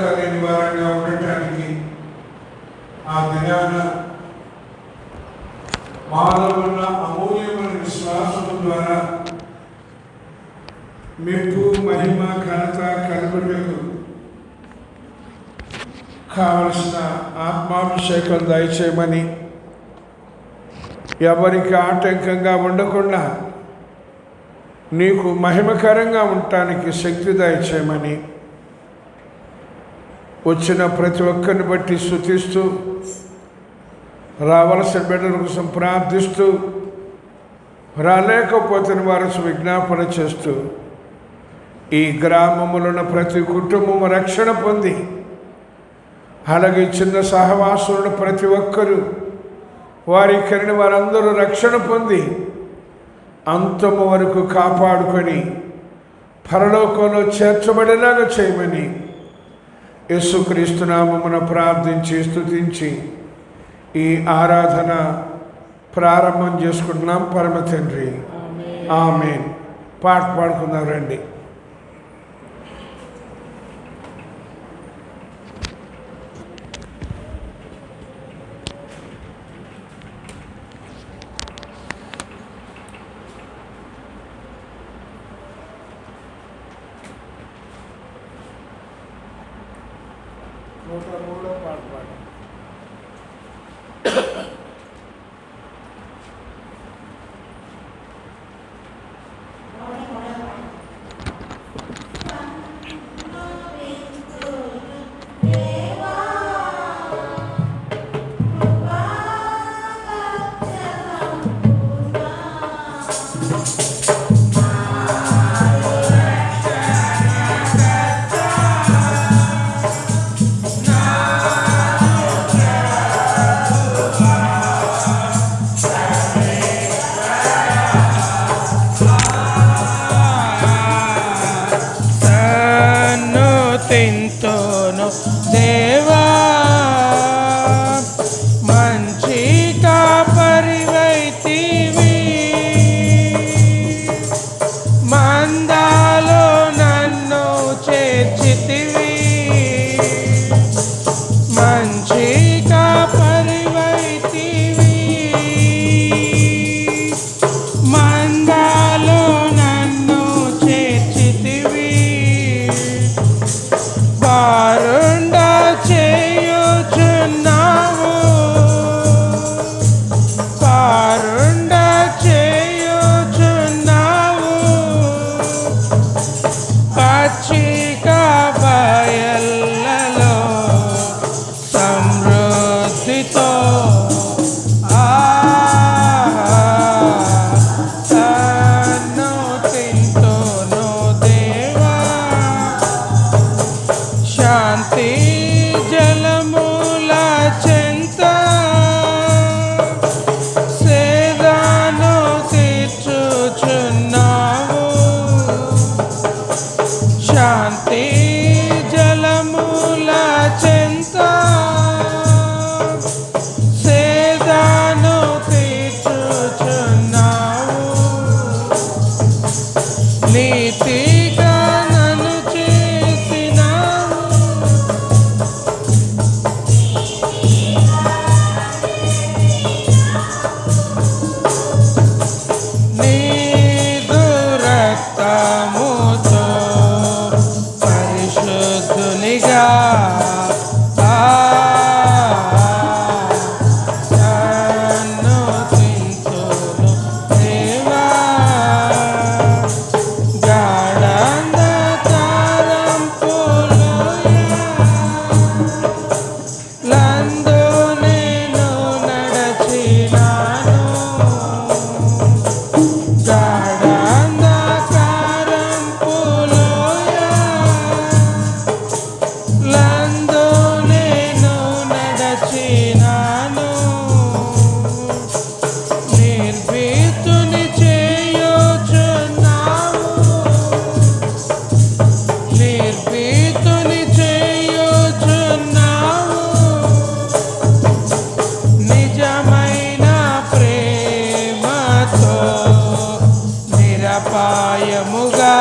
లేని వారంగా ఉండటానికి ఆ దినాన మాలో ఉన్న అమూల్యమైన విశ్వాసము ద్వారా మెప్పు మహిమ ఘనత కలుగుటకు కావలసిన ఆత్మాభిషేకం దయచేయమని, ఎవరికి ఆటంకంగా ఉండకుండా నీకు మహిమకరంగా ఉండటానికి శక్తి దయచేయమని, వచ్చిన ప్రతి ఒక్కరిని బట్టి స్తుతిస్తూ రావలసిన బిడ్డల కోసం ప్రార్థిస్తూ రాలేకపోతే వారి విజ్ఞాపన చేస్తూ ఈ గ్రామములో ఉన్న ప్రతి కుటుంబము రక్షణ పొంది, అలాగే చిన్న సహవాసులను ప్రతి ఒక్కరూ వారి కరిని వారందరూ రక్షణ పొంది అంతము వరకు కాపాడుకొని పరలోకంలో చేర్చబడేలాగా చేయమని యేసుక్రీస్తు నామమున ప్రార్థించి స్తుతించి ఈ ఆరాధన ప్రారంభం చేసుకుంటున్నాం. పరమ తండ్రి, ఆమేన్. పాట పాడుకుందాం రండి. మూడో పాట పాడు. దేవా మంచి కాపరివైతివి, మందాలో నన్ను చేర్చితివి. మంచి కాపరివైతివి, మందాలో నన్ను చేర్చితివి. బారుండా చేయుచున్నావు, బారుండా చేయుచున్నావు. పచ్చిక బయళ్ళలో సమృద్ధితో తన్ను తింటును దేవా. శాంతి జలముల చెంత సేదను తీర్చుచున్నావు. శాంతి జలముల చెంత సేదను తీర్చుచున్నావు. నీతిగా నన్ను చేసినావు, నీదు రక్తముతో పరిశుద్ధునిగా నన్ను తింటును దేవా. గాఢాంధకారం లందు నేను నడచినాను. గాఢాంధకారం లందు నేను నడచినాను. నిర్భీతుని చేయుచున్నావు, నిర్భీతుని చేయుచున్నావు. నిజమైన ప్రేమతో నిరపాయముగా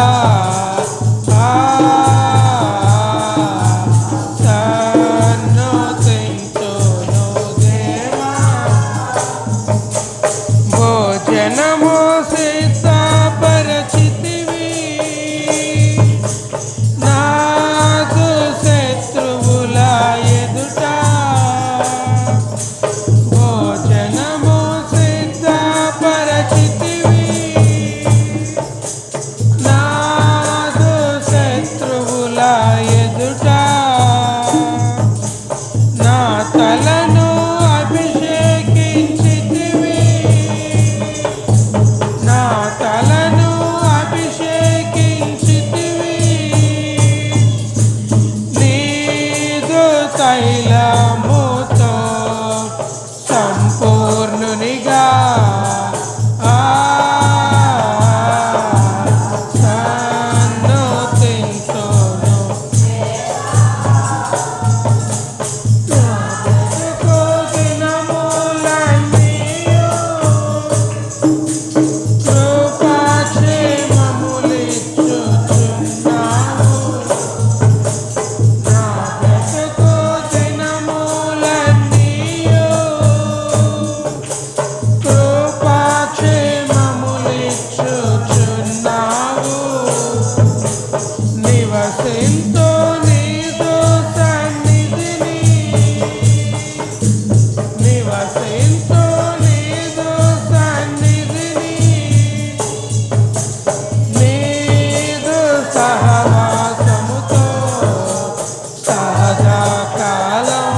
సదాకాలం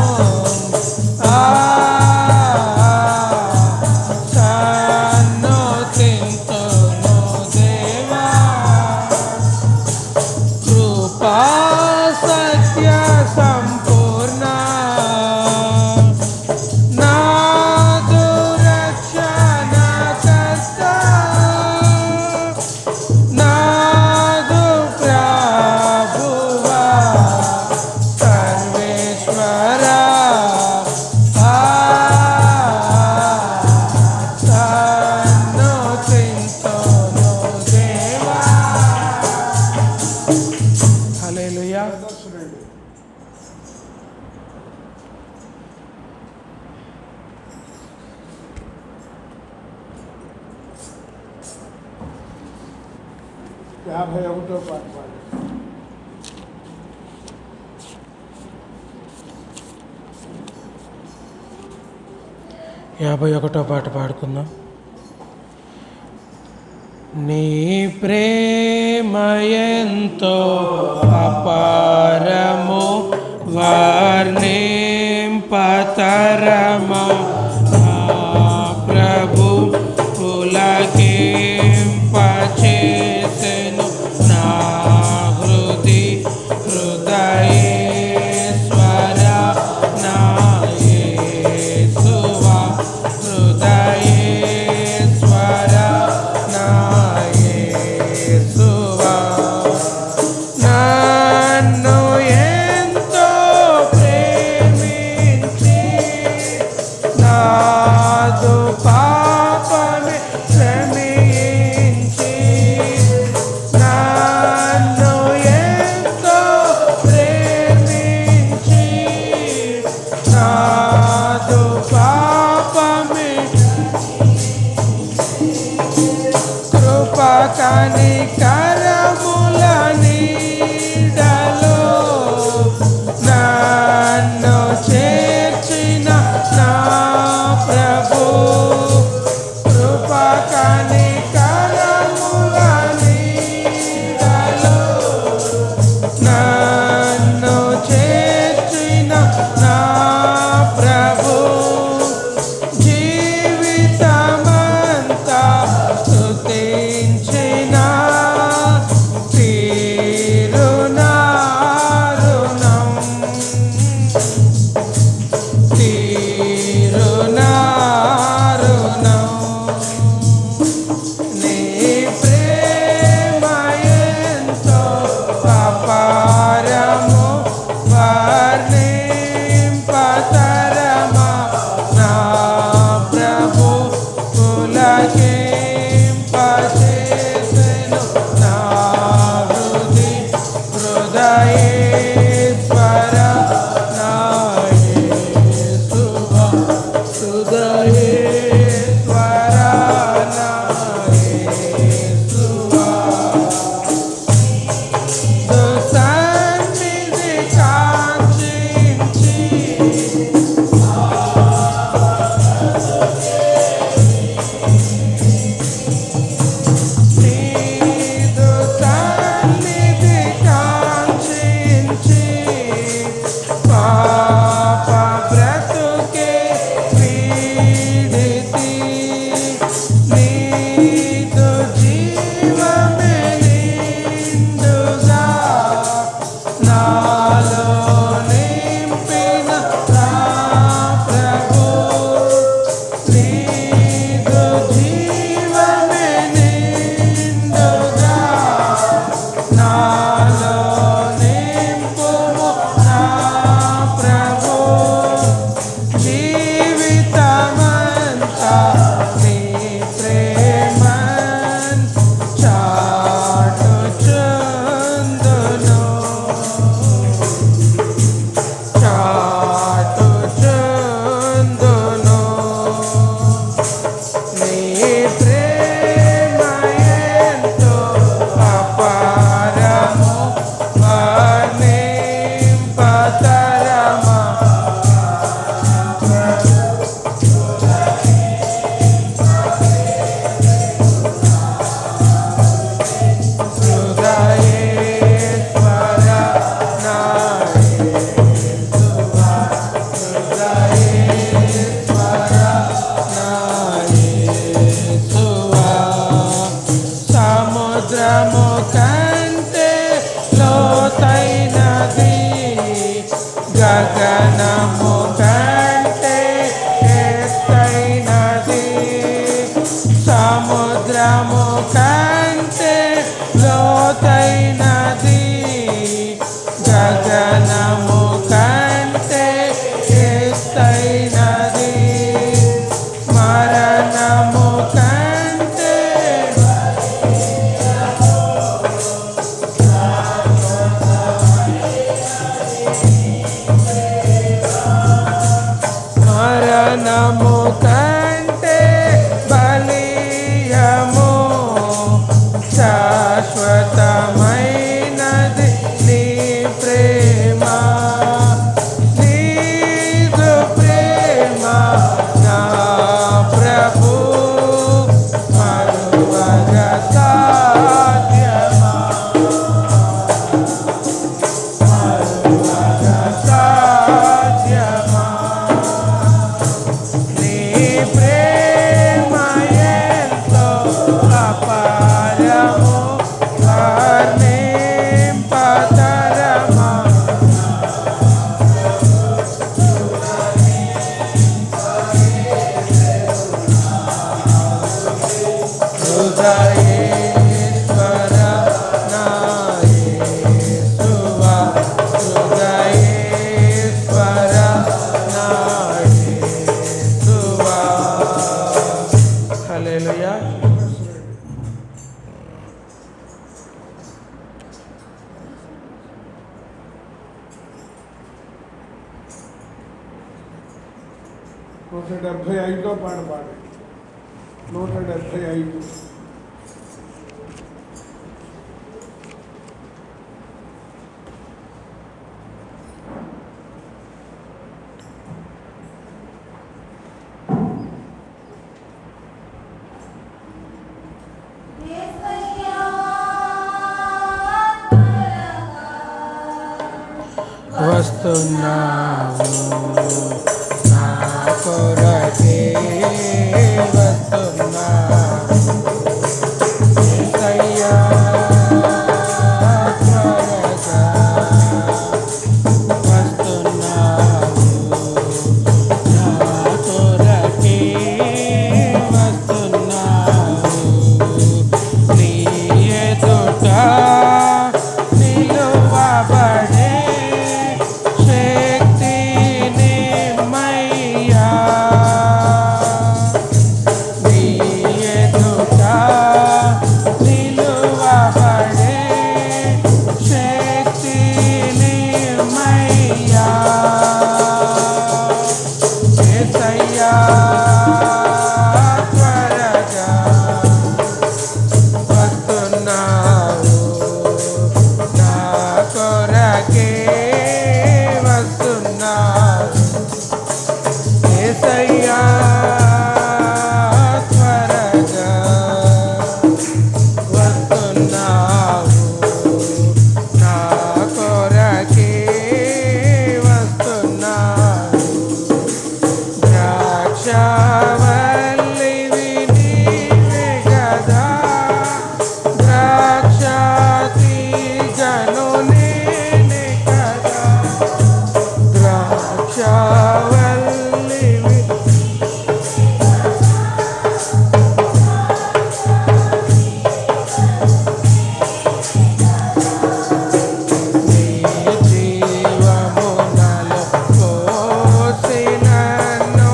సన్నతింతును దేవా కృపా సత్య సంపూర్ణ నాదు రక్షణకర్త నాదు ప్రభువా సర్వేశ్వరా సన్నతింతును దేవా. హల్లెలూయా. దర్శనండి. 51వ పాట పాడండి. 51వ పాట పాడుకుందాం. నీ ప్రేమ ఎంతో అపారము వర్ణింపతరము నా ప్రభు పులకింపచేసెను నా హృదయేశ్వర నా యేసువా హృదయేశ్వర నా యేసువా నన్ను ఎంతో ప్రేమించి నాదు పాపమే క్షమించి నన్ను ఎంతో ప్రేమించి నాదు పాపమే కృప కనికరముల నీడలో నన్ను చేర్చిన నా ప్రభు కృప కనికరముల నీడలో నన్ను చేర్చిన నా ప్రభు జీవితమంతా స్తుతించిన తీరునారుణం తీరునారుణం నీ ప్రేమ ఎంతో అపారము వర్ణింపతరమా నా ప్రభు పులకింపచేసెను నా హృదయేశ్వర నా యేసువా హృదయేశ్వర నా యేసువా దుసన్నిధి కాంచి గగనము కంటే ఎత్తైనది, సముద్రము కంటే లోతైనది, గగనము కంటే ఎత్తైనది, మరణము కంటే మరణము కంటే బలీయము, శాశ్వతమైనది నీ ప్రేమ, నీదు ప్రేమ నా ప్రభు, మరువగ సాధ్యమా, మరువగ సాధ్యమా, నీ ప్రేమ ఎంతో అపారము, వర్ణింపతరమా, హృదయేశ్వర నా యేసువా, హృదయేశ్వర నా యేసువా. హల్లెలూయా. నూట 75 పాట పాడండి. 175. వస్తున్నావు నా కొరకే, వస్తున్నావు యేసయ్యా త్వరగా, వస్తున్నావు నా కొరకే, వస్తున్నావు నీ ఎదుట నిలువబడే శక్తి నిమ్మయ్యా, నీ ఎదుట నిలువబడే శక్తి నిమ్మయ్యా, యేసయ్యా త్వరగా వస్తున్నావు నా కొరకే, వస్తున్నావు యేసయ్యా త్వరగా, వస్తున్నావు నా కొరకే, వస్తున్నావు ద్రాక్షావల్లివి నీవే గదా, ద్రాక్ష తీగను నేనే కదా, ద్రాక్షావల్లివి నీ జీవము నాలో పోసి నన్ను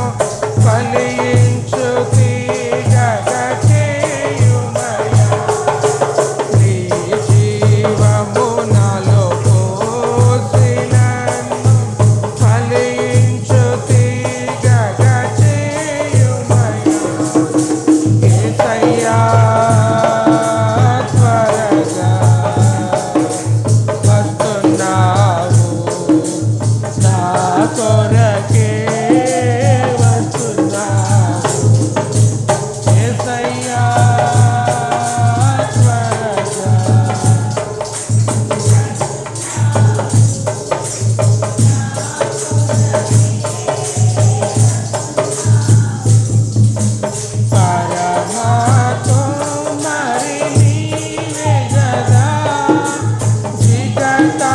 ఫలించు తీగగా చేయుమయ్యా, నీ జీవము నాలో పోసి నన్ను ఫలించు తీగగా చేయుమయ్యా, యేసయ్యా త్వరగా వస్తున్నావు నా కొరకే, వస్తున్నావు యేసయ్యా త్వరగా. పరమాకుమారి నీవే గదా, జిగతమనును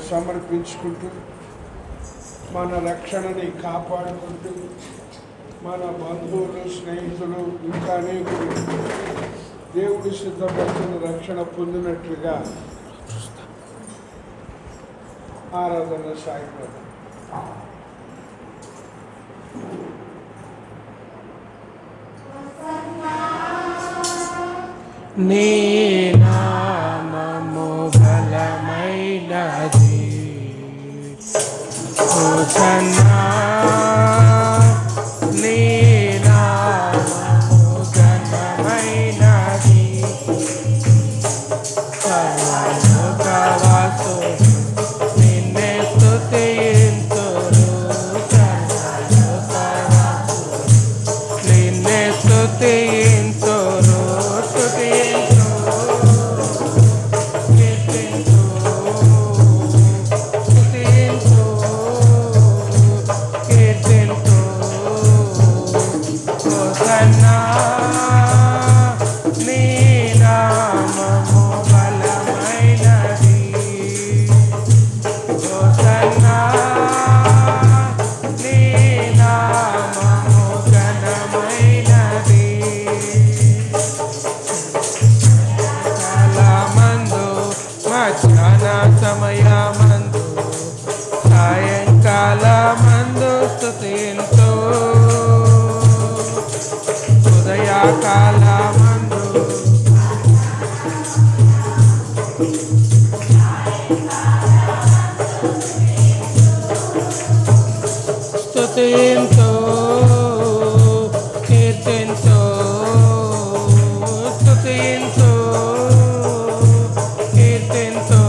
సమర్పించుకుంటూ మన రక్షణని కాపాడుకుంటూ మన బంధువులు స్నేహితులు ఇంకా అనేకులు దేవుడి సిద్ధపరిచిన రక్షణ పొందినట్లుగా ఆరాధన సాగిపోతాం. నీ నామము బలమైనది, హోసన్నా. నీ నామము ఘనమైనది, సర్వలోకవాసు నిన్నే స్తుతింతురు, సర్వలోకవాసు నిన్నే స్తుతింతురు. సమయమందు సాయంకాలమందు స్తుతింతు, ఉదయకాలమందు స్తుతింతు, కీర్తింతు, స్తుతింతు, కీర్తింతు.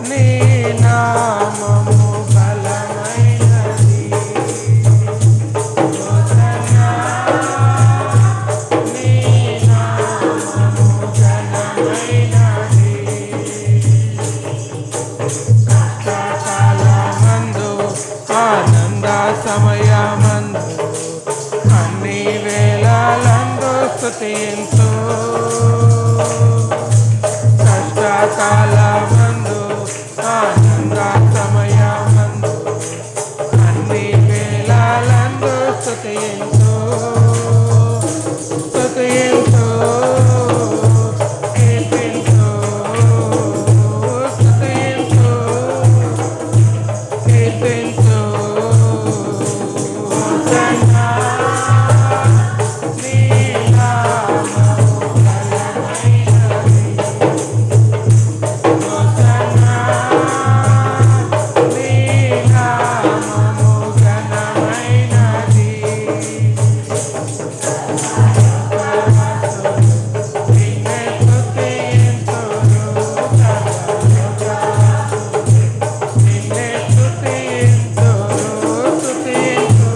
నీ నామము బలమైనది, నీ నామము ఘనమైనది. కష్టకాలమందు ఆనంద సమయమందు అన్ని వేళలందు స్తుతింతు, కష్టకాలమందు ఆనంద సమయమందు అన్ని వేళలందు స్తుతింతు, స్తుతింతు, కీర్తింతు, స్తుతింతు, కీర్తింతు. హోసన్నా, నీ నామము బలమైనది, హోసన్నా, నీ నామము ఘనమైనది. నిన్నే స్తుతింతురు, సర్వలోకవాసు నిన్నే స్తుతింతురు, స్తుతింతు,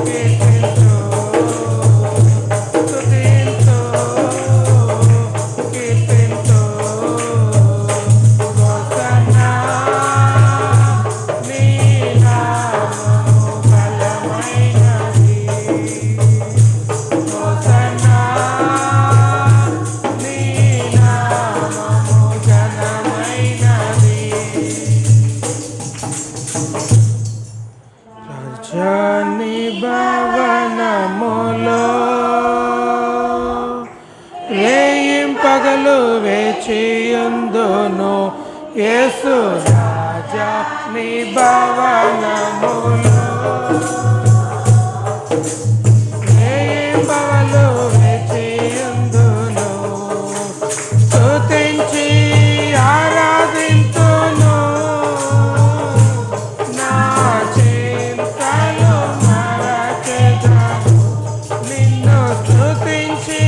కీర్తింతు, స్తుతింతు, కీర్తింతు. హోసన్నా, నీ నామము బలమైనది, హోసన్నా, నీ నామము ఘనమైనది. రాజాని భవనములో రేయింపగలు వేచియుందును, యేసు రాజా నీ భవనములో రేయింపగలు వేచియుందును, స్తుతించి ఆరాధింతును, నా చింతలు మరచెదను, నిన్ను స్తుతించి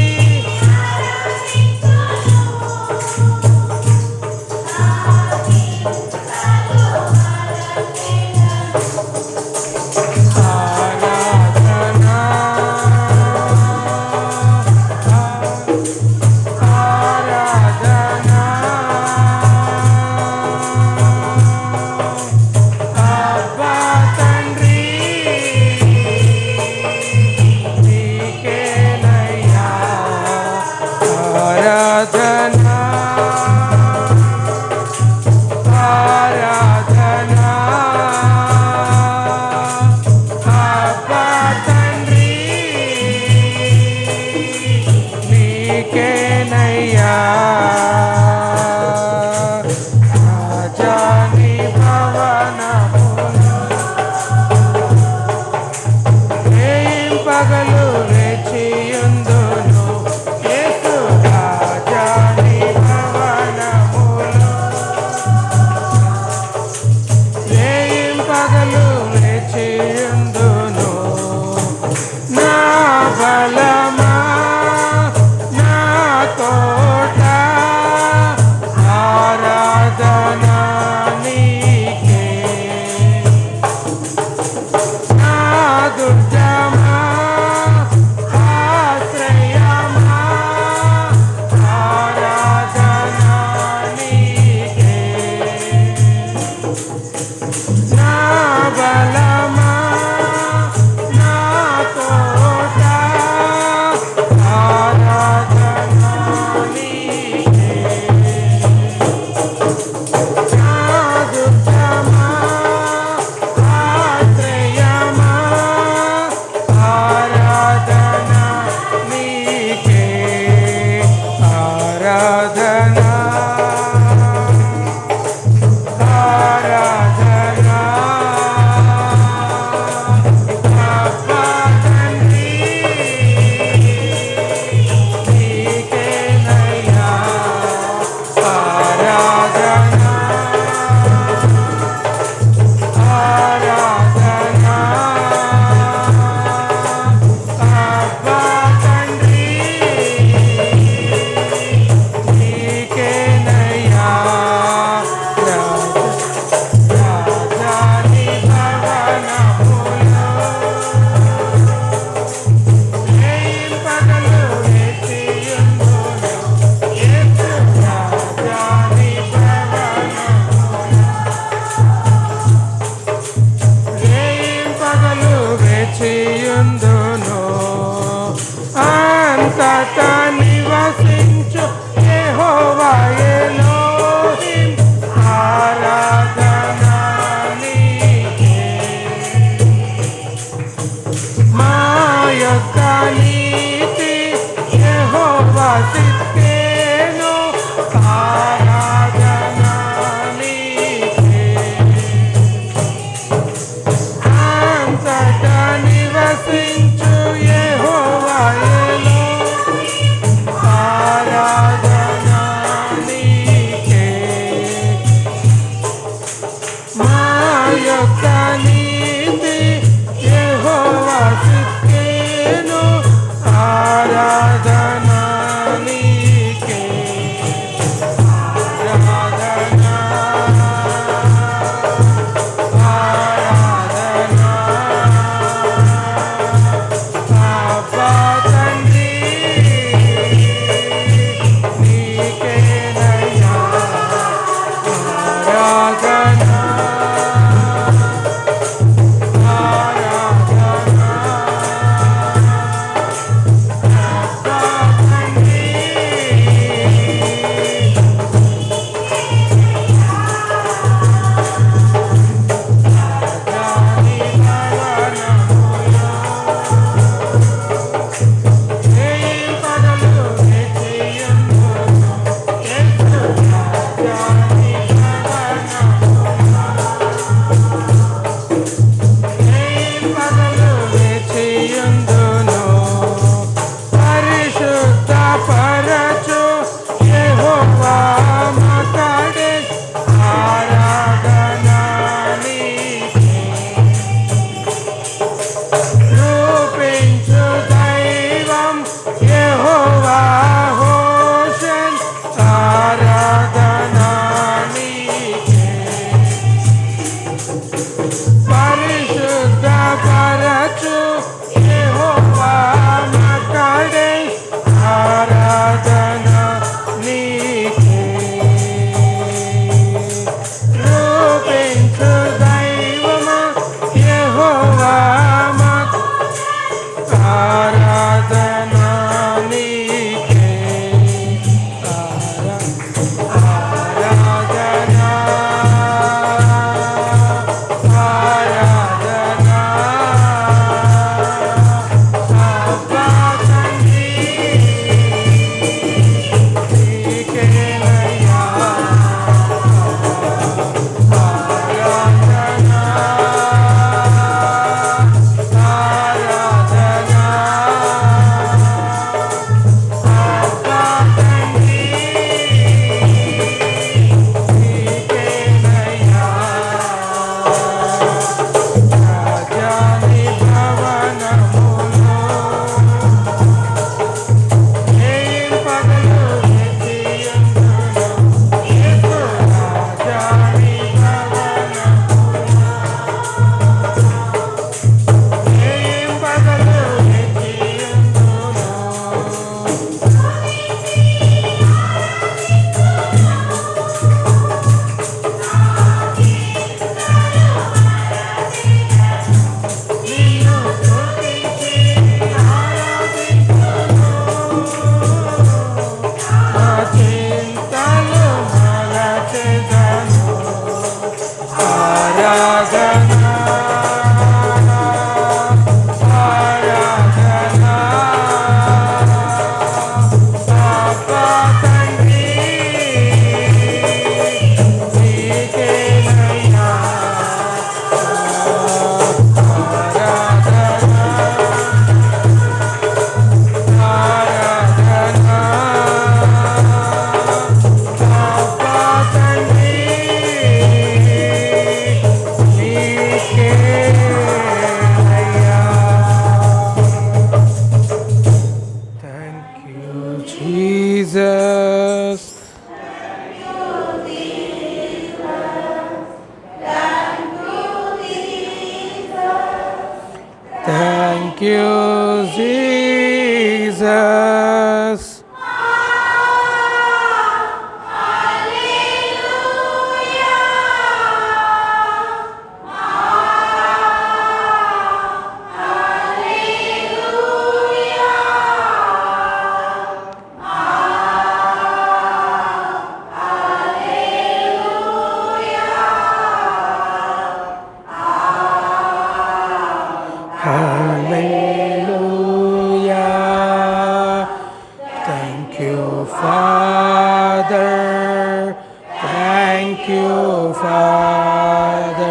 you, Father.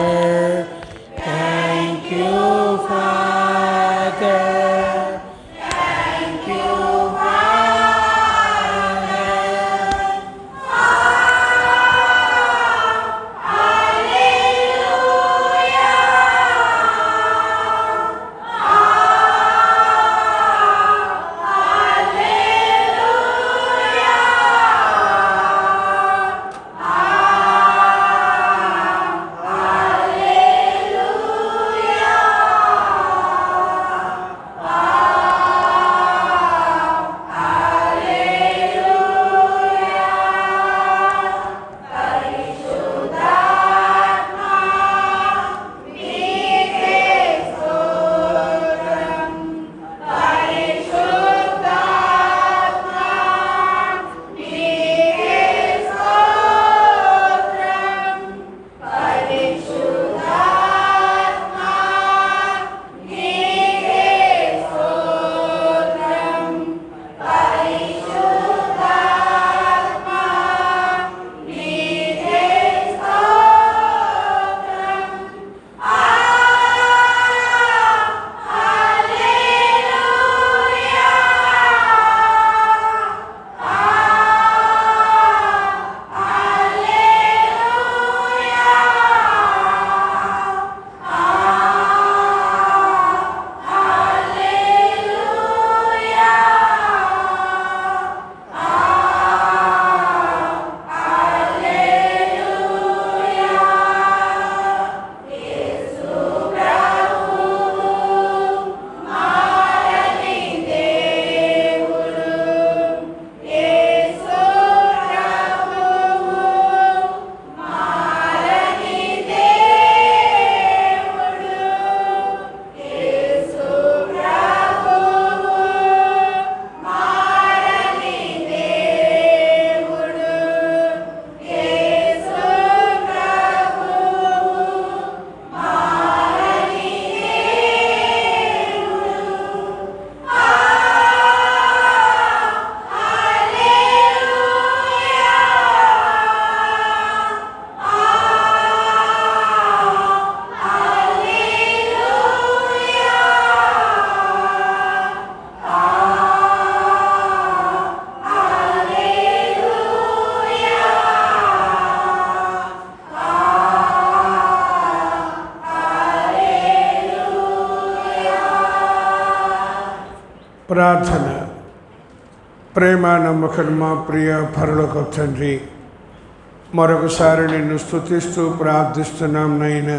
Thank you, Father. Thank you, Father. ప్రార్థన. ప్రేమ నమ్మకం మా ప్రియ పరలోక తండ్రి, మరొకసారి నిన్ను స్తుతిస్తూ ప్రార్థిస్తున్నాం నైనా.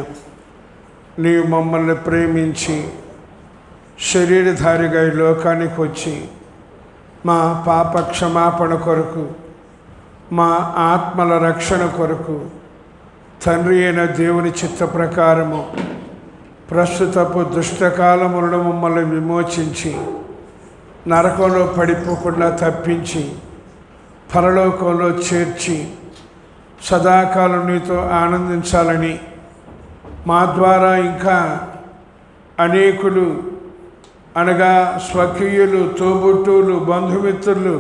నీవు మమ్మల్ని ప్రేమించి శరీరధారిగా ఈ లోకానికి వచ్చి మా పాప క్షమాపణ కొరకు, మా ఆత్మల రక్షణ కొరకు తండ్రి అయిన దేవుని చిత్త ప్రకారము ప్రస్తుతపు దుష్టకాలములను మమ్మల్ని విమోచించి నరకంలో పడిపోకుండా తప్పించి పరలోకంలో చేర్చి సదాకాలం నీతో ఆనందించాలని, మా ద్వారా ఇంకా అనేకులు అనగా స్వకీయులు, తోబుట్టువులు, బంధుమిత్రులు,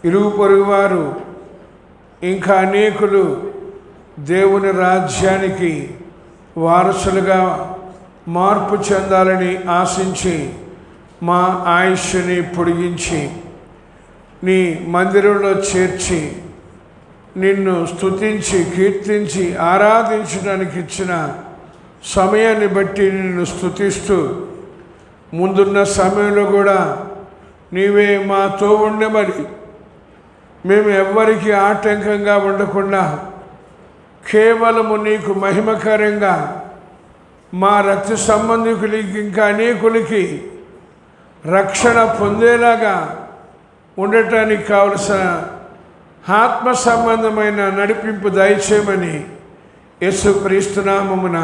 ఇరుగు పొరుగువారు ఇంకా అనేకులు దేవుని రాజ్యానికి వారసులుగా మార్పు చెందాలని ఆశించి మా ఆయుష్ని పొడిగించి నీ మందిరంలో చేర్చి నిన్ను స్తుతించి కీర్తించి ఆరాధించడానికి ఇచ్చిన సమయాన్ని బట్టి నిన్ను స్తుతిస్తూ, ముందున్న సమయంలో కూడా నీవే మాతో ఉండమని, మేము ఎవ్వరికీ ఆటంకంగా ఉండకుండా కేవలము నీకు మహిమకరంగా మా రక్త సంబంధికులకి ఇంకా అనేకులకి రక్షణ పొందేలాగా ఉండటానికి కావలసిన ఆత్మ సంబంధమైన నడిపింపు దయచేయమని యేసుక్రీస్తు నామమున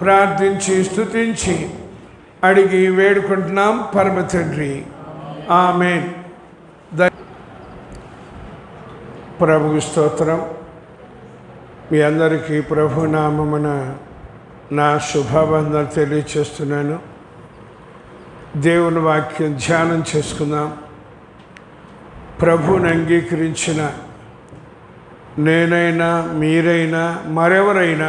ప్రార్థించి స్తుతించి అడిగి వేడుకుంటున్నాం పరమ తండ్రి. ఆమేన్. ప్రభువు స్తోత్రం. మీ అందరికీ ప్రభు నామమున నా శుభావందనలు తెలియచేస్తున్నాను. దేవుని వాక్యం ధ్యానం చేసుకుందాం. ప్రభువుని అంగీకరించిన నేనైనా మీరైనా మరెవరైనా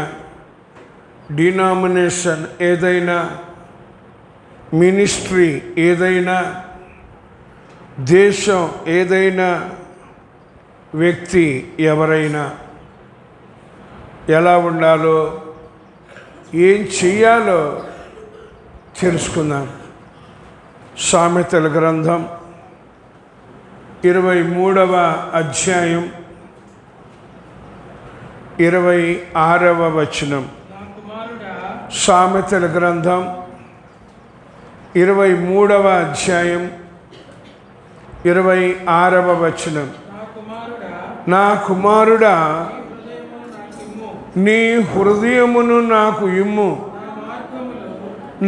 డినామినేషన్ ఏదైనా మినిస్ట్రీ ఏదైనా దేశం ఏదైనా వ్యక్తి ఎవరైనా ఎలా ఉండాలో ఏం చెయ్యాలో తెలుసుకుందాం. సామెతల గ్రంథం 23వ అధ్యాయం 26వ వచనం. సామెతల గ్రంథం 23వ అధ్యాయం 26వ వచనం. నా కుమారుడా, నీ హృదయమును నాకు ఇమ్ము,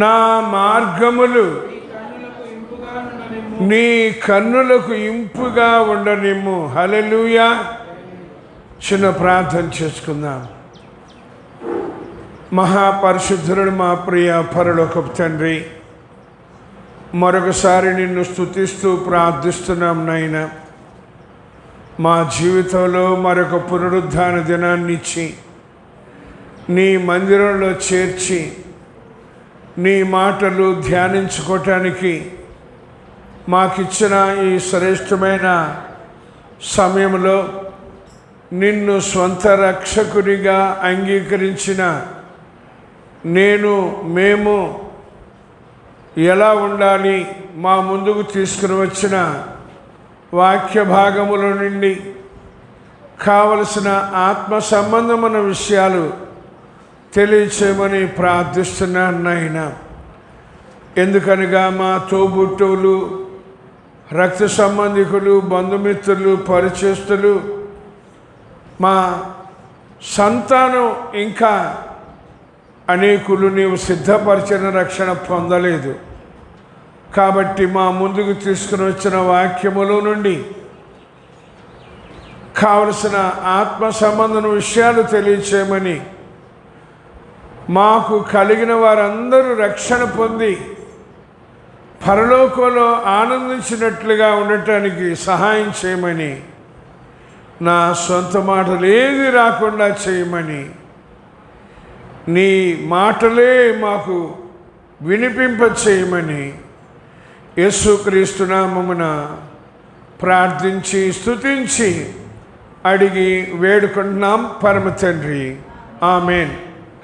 నా మార్గములు నీ కన్నులకు ఇంపుగా ఉండనిమ్ము. హల్లెలూయా. చిన్న ప్రార్థన చేసుకుందాం. మహాపరిశుద్ధుడు, మా ప్రియ పరలోకపు తండ్రి, మరొకసారి నిన్ను స్తుతిస్తూ ప్రార్థిస్తున్నాం నాయనా. మా జీవితంలో మరొక పునరుద్ధాన దినాన్ని ఇచ్చి నీ మందిరంలో చేర్చి నీ మాటలు ధ్యానించుకోవటానికి మాకిచ్చిన ఈ శ్రేష్టమైన సమయంలో నిన్ను స్వంత రక్షకుడిగా అంగీకరించిన మేము ఎలా ఉండాలి, మా ముందుకు తీసుకుని వచ్చిన వాక్య భాగముల నుండి కావలసిన ఆత్మ సంబంధమైన విషయాలు తెలియచేయమని ప్రార్థిస్తున్నాను నాయనా. ఎందుకనగా మా తోబుట్టువులు, రక్త సంబంధికులు, బంధుమిత్రులు, పరిచయస్తులు, మా సంతానం ఇంకా అనేకులు నీవు సిద్ధపరిచిన రక్షణ పొందలేదు. కాబట్టి మా ముందుకు తీసుకుని వచ్చిన వాక్యముల నుండి కావలసిన ఆత్మ సంబంధం విషయాలు తెలియచేయమని, మాకు కలిగిన వారందరూ రక్షణ పొంది పరలోకంలో ఆనందించినట్లుగా ఉండటానికి సహాయం చేయమని, నా సొంత మాటలు ఏది రాకుండా చేయమని, నీ మాటలే మాకు వినిపింప చేయమని యేసుక్రీస్తు నామమున ప్రార్థించి స్తుతించి అడిగి వేడుకుంటున్నాం పరమ తండ్రి. ఆమెన్.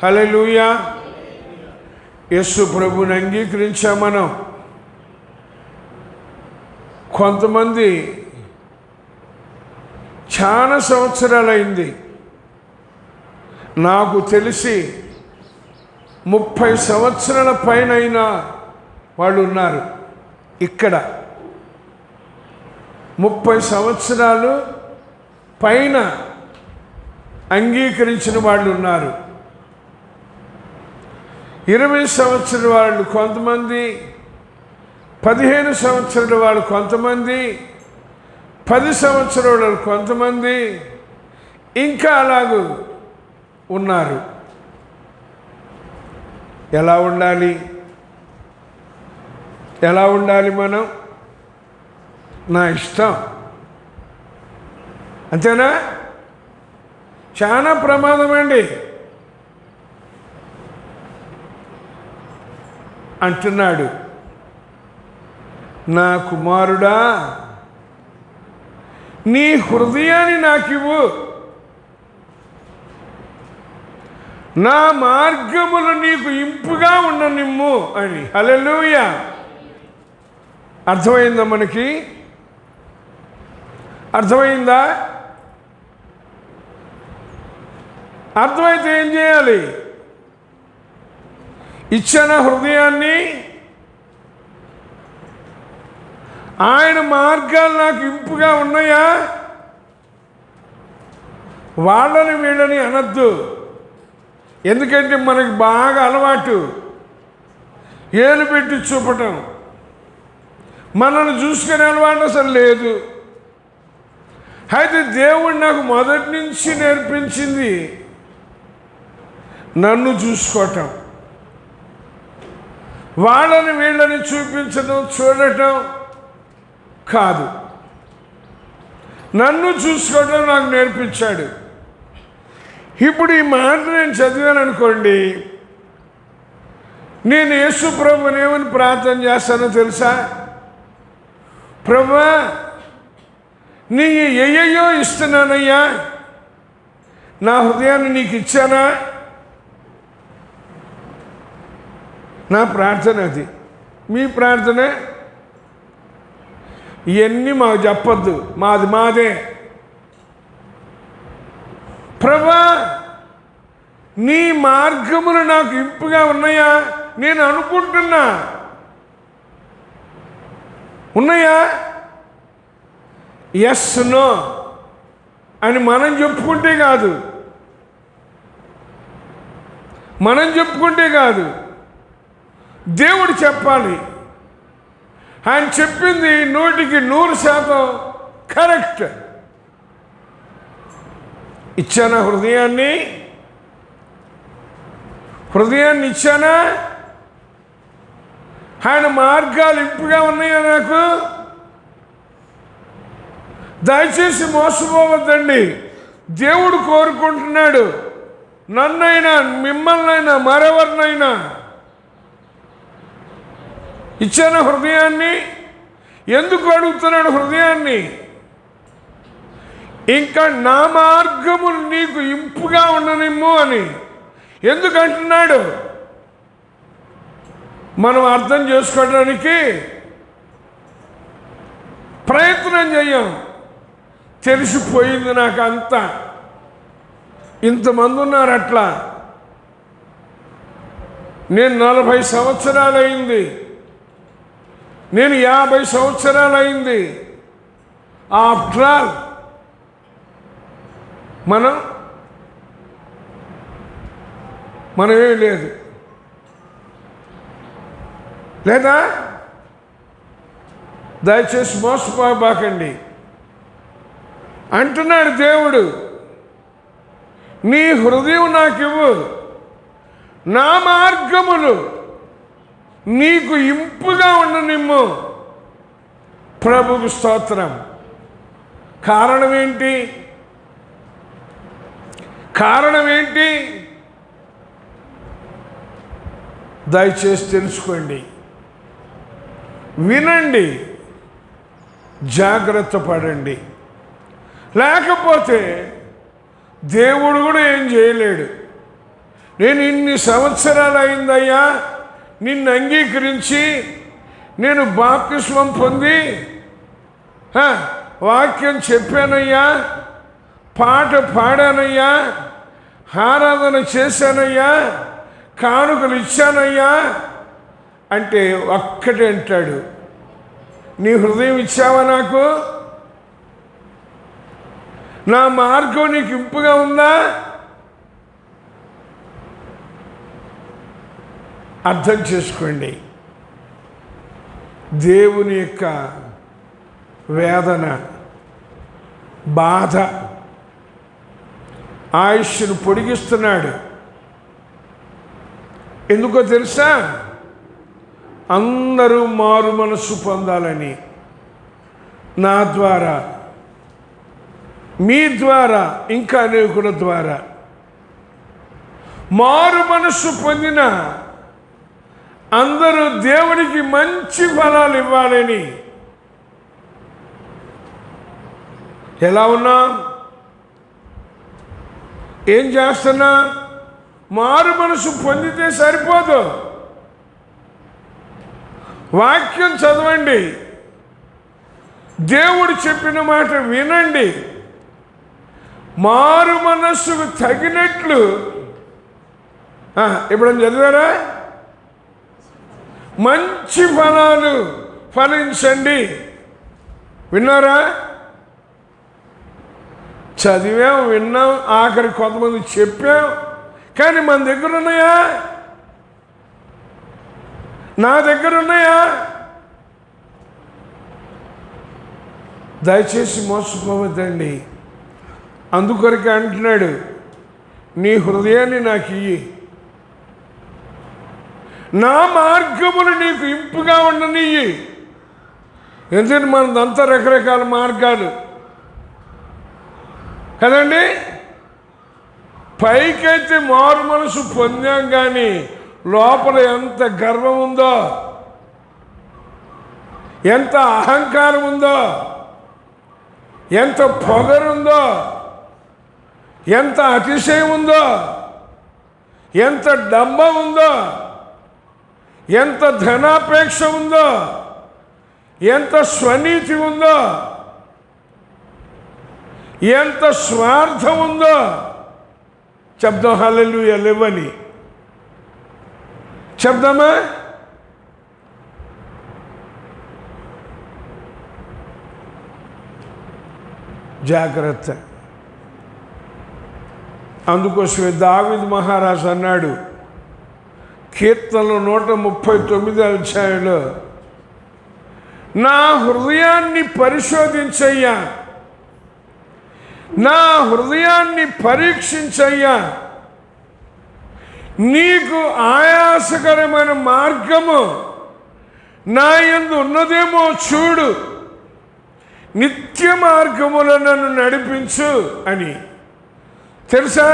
హల్లెలూయా. యేసు ప్రభువుని అంగీకరించాం మనం. కొంతమంది చాలా సంవత్సరాలైంది, నాకు తెలిసి 30 సంవత్సరాల పైన అయిన వాళ్ళు ఉన్నారు. ఇక్కడ 30 సంవత్సరాలు పైన అంగీకరించిన వాళ్ళు ఉన్నారు. 20 సంవత్సరాల వాళ్ళు కొంతమంది, 15 సంవత్సరాల వాళ్ళు కొంతమంది, 10 సంవత్సరాల వాళ్ళు కొంతమంది, ఇంకా అలాగూ ఉన్నారు. ఎలా ఉండాలి? ఎలా ఉండాలి మనం? నా ఇష్టం అంతేనా? చాలా ప్రమాదం అండి అంటున్నాడు. నా కుమారుడా, నీ హృదయాన్ని నాకివ్వు, నా మార్గములు నీకు ఇంపుగా ఉండనిమ్ము అని. హల్లెలూయా. అర్థమైందా? మనకి అర్థమైందా? అర్థమైతే ఏం చేయాలి? ఇచ్చిన హృదయాన్ని, ఆయన మార్గాలు నాకు ఇంపుగా ఉన్నాయా, వాళ్ళని వీళ్ళని అనద్దు. ఎందుకంటే మనకి బాగా అలవాటు ఏలు పెట్టి చూపటం. మనల్ని చూసుకునే అలవాటు అసలు లేదు. అయితే దేవుడు నాకు మొదటి నుంచి నేర్పించింది నన్ను చూసుకోవటం, వాళ్ళని వీళ్ళని చూపించడం, చూడటం కాదు. నన్ను చూసుకోవడం నాకు నేర్పించాడు. ఇప్పుడు ఈ మాట నేను చదివాను అనుకోండి, నేను యేసు ప్రభుని ఏమని ప్రార్థన చేస్తానో తెలుసా? ప్రభువా, నీ ఏయో ఇస్తున్నానయ్యా, నా హృదయాన్ని నీకు ఇచ్చానా? నా ప్రార్థన అది. మీ ప్రార్థన? ఇవన్నీ మాకు చెప్పొద్దు, మాదే. ప్రభువా, నీ మార్గములు నాకు ఇంపుగా ఉన్నాయా? నేను అనుకుంటున్నా ఉన్నాయా? ఎస్ నో అని మనం చెప్పుకుంటే కాదు, దేవుడు చెప్పాలి. ఆయన చెప్పింది 100% కరెక్ట్. ఇచ్చానా హృదయాన్ని ఇచ్చానా? ఆయన మార్గాలు ఇంపుగా ఉన్నాయా నాకు? దయచేసి మోసపోవద్దండి. దేవుడు కోరుకుంటున్నాడు, నన్నైనా మిమ్మల్నైనా మరెవరినైనా ఇచ్చానా హృదయాన్ని? ఎందుకు అడుగుతున్నాడు హృదయాన్ని? ఇంకా నా మార్గములు నీకు ఇంపుగా ఉండనిమ్ము అని ఎందుకు అంటున్నాడు? మనం అర్థం చేసుకోవడానికి ప్రయత్నం చెయ్యం. తెలిసిపోయింది నాకు అంతా. ఇంతమంది ఉన్నారు అట్లా. నేను 40 సంవత్సరాలు అయింది, నేను 50 సంవత్సరాలు అయింది. ఆఫ్టర్ ఆల్ మనమేం లేదు లేదా? దయచేసి మోసపోబాకండి అంటున్నాడు దేవుడు. నీ హృదయం నాకివ్వు, నా మార్గములు నీకు ఇంపుగా ఉండనిమ్ము. ప్రభువు స్తోత్రం. కారణం ఏంటి? దయచేసి తెలుసుకోండి, వినండి, జాగ్రత్త పడండి. లేకపోతే దేవుడు కూడా ఏం చేయలేడు. నేను ఇన్ని సంవత్సరాలు అయిందయ్యా నిన్ను అంగీకరించి, నేను బాప్తిస్మం పొంది వాక్యం చెప్పానయ్యా, పాట పాడానయ్యా, ఆరాధన చేశానయ్యా, కానుకలు ఇచ్చానయ్యా అంటే ఒక్కటే అంటాడు, నీ హృదయం ఇచ్చావా నాకు? నా మార్గం నీకు ఇంపుగా ఉందా? అర్థం చేసుకోండి. దేవుని యొక్క వేదన, బాధ, ఆయుష్ను పొడిగిస్తున్నాడు. ఎందుకో తెలుసా? అందరూ మారు మనస్సు పొందాలని, నా ద్వారా, మీ ద్వారా, ఇంకా అనేకుల ద్వారా మారు మనస్సు పొందిన అందరూ దేవునికి మంచి ఫలాలు ఇవ్వాలని. ఎలా ఉన్నా, ఏం చేస్తున్నా? మారు మనసు పొందితే సరిపోదు. వాక్యం చదవండి, దేవుడు చెప్పిన మాట వినండి, మారు మనస్సుకు తగినట్లు. ఎప్పుడైనా చదివారా? మంచి ఫలాలు ఫలించండి. విన్నారా? చదివాం, విన్నాం, ఆఖరి కొంతమంది చెప్పాం, కానీ మన దగ్గర ఉన్నాయా? నా దగ్గర ఉన్నాయా? దయచేసి మోసపోవద్దండి. అందుకొరకే అంటున్నాడు, నీ హృదయాన్ని నాకు ఇయ్యి, నా మార్గములు నీకు ఇంపుగా ఉండనియ్యి. ఎందుకంటే మనదంతా రకరకాల మార్గాలు. కదండి. పైకైతే మారు మనసు పొందాం, కానీ లోపల ఎంత గర్వం ఉందో, ఎంత అహంకారం ఉందో, ఎంత పొగరుందో, ఎంత అతిశయం ఉందో, ఎంత డంబం ఉందో, ఎంత ధనాపేక్ష ఉందో, ఎంత స్వనీతి ఉందో, ఎంత స్వార్థం ఉందో చెప్దాం. హల్లెలూయా లేవని చెప్దామా? జాగ్రత్త. అందుకోసమే దావీదు మహారాజు అన్నాడు కీర్తనలు 139 అధ్యాయంలో, నా హృదయాన్ని పరిశోధించయ్యా, నా హృదయాన్ని పరీక్షించయ్యా, నీకు ఆయాసకరమైన మార్గము నా యందు ఉన్నదేమో చూడు, నిత్య మార్గములో నన్ను నడిపించు అని. తెలుసా?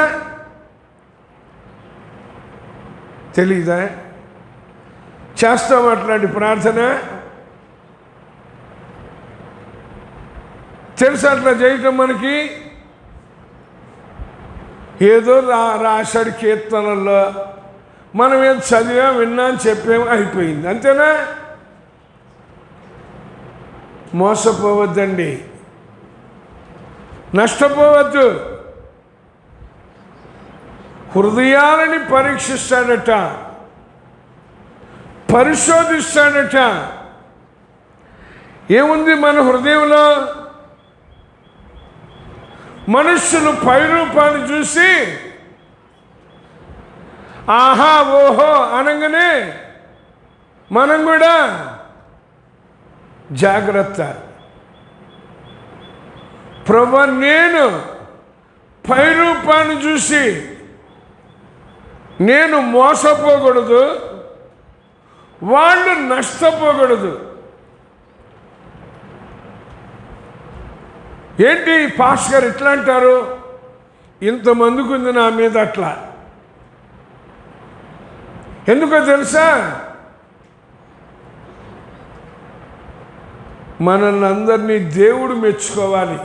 తెలీదా? చేస్తాం అట్లాంటి ప్రార్థన? తెలుసా అట్లా చేయటం మనకి? ఏదో రాశాడు కీర్తనల్లో, మనం ఏదో చదివా విన్నా అని చెప్పాము, అయిపోయింది, అంతేనా? మోసపోవద్దండి, నష్టపోవద్దు. హృదయాలని పరీక్షిస్తాడట, పరిశోధిస్తాడట. ఏముంది మన హృదయంలో? మనుష్యులు పైరూపాన్ని చూసి ఆహా ఓహో అనగానే మనం కూడా జాగ్రత్త. ప్రభువా, నేను పైరూపాన్ని చూసి నేను మోసపోకూడదు, వాళ్ళు నష్టపోకూడదు. ఏంటి పాస్ గారు ఇట్లా అంటారు? ఇంతమందికి ఉంది నా మీద అట్లా. ఎందుకో తెలుసా? మనల్ని అందరినీ దేవుడు మెచ్చుకోవాలి.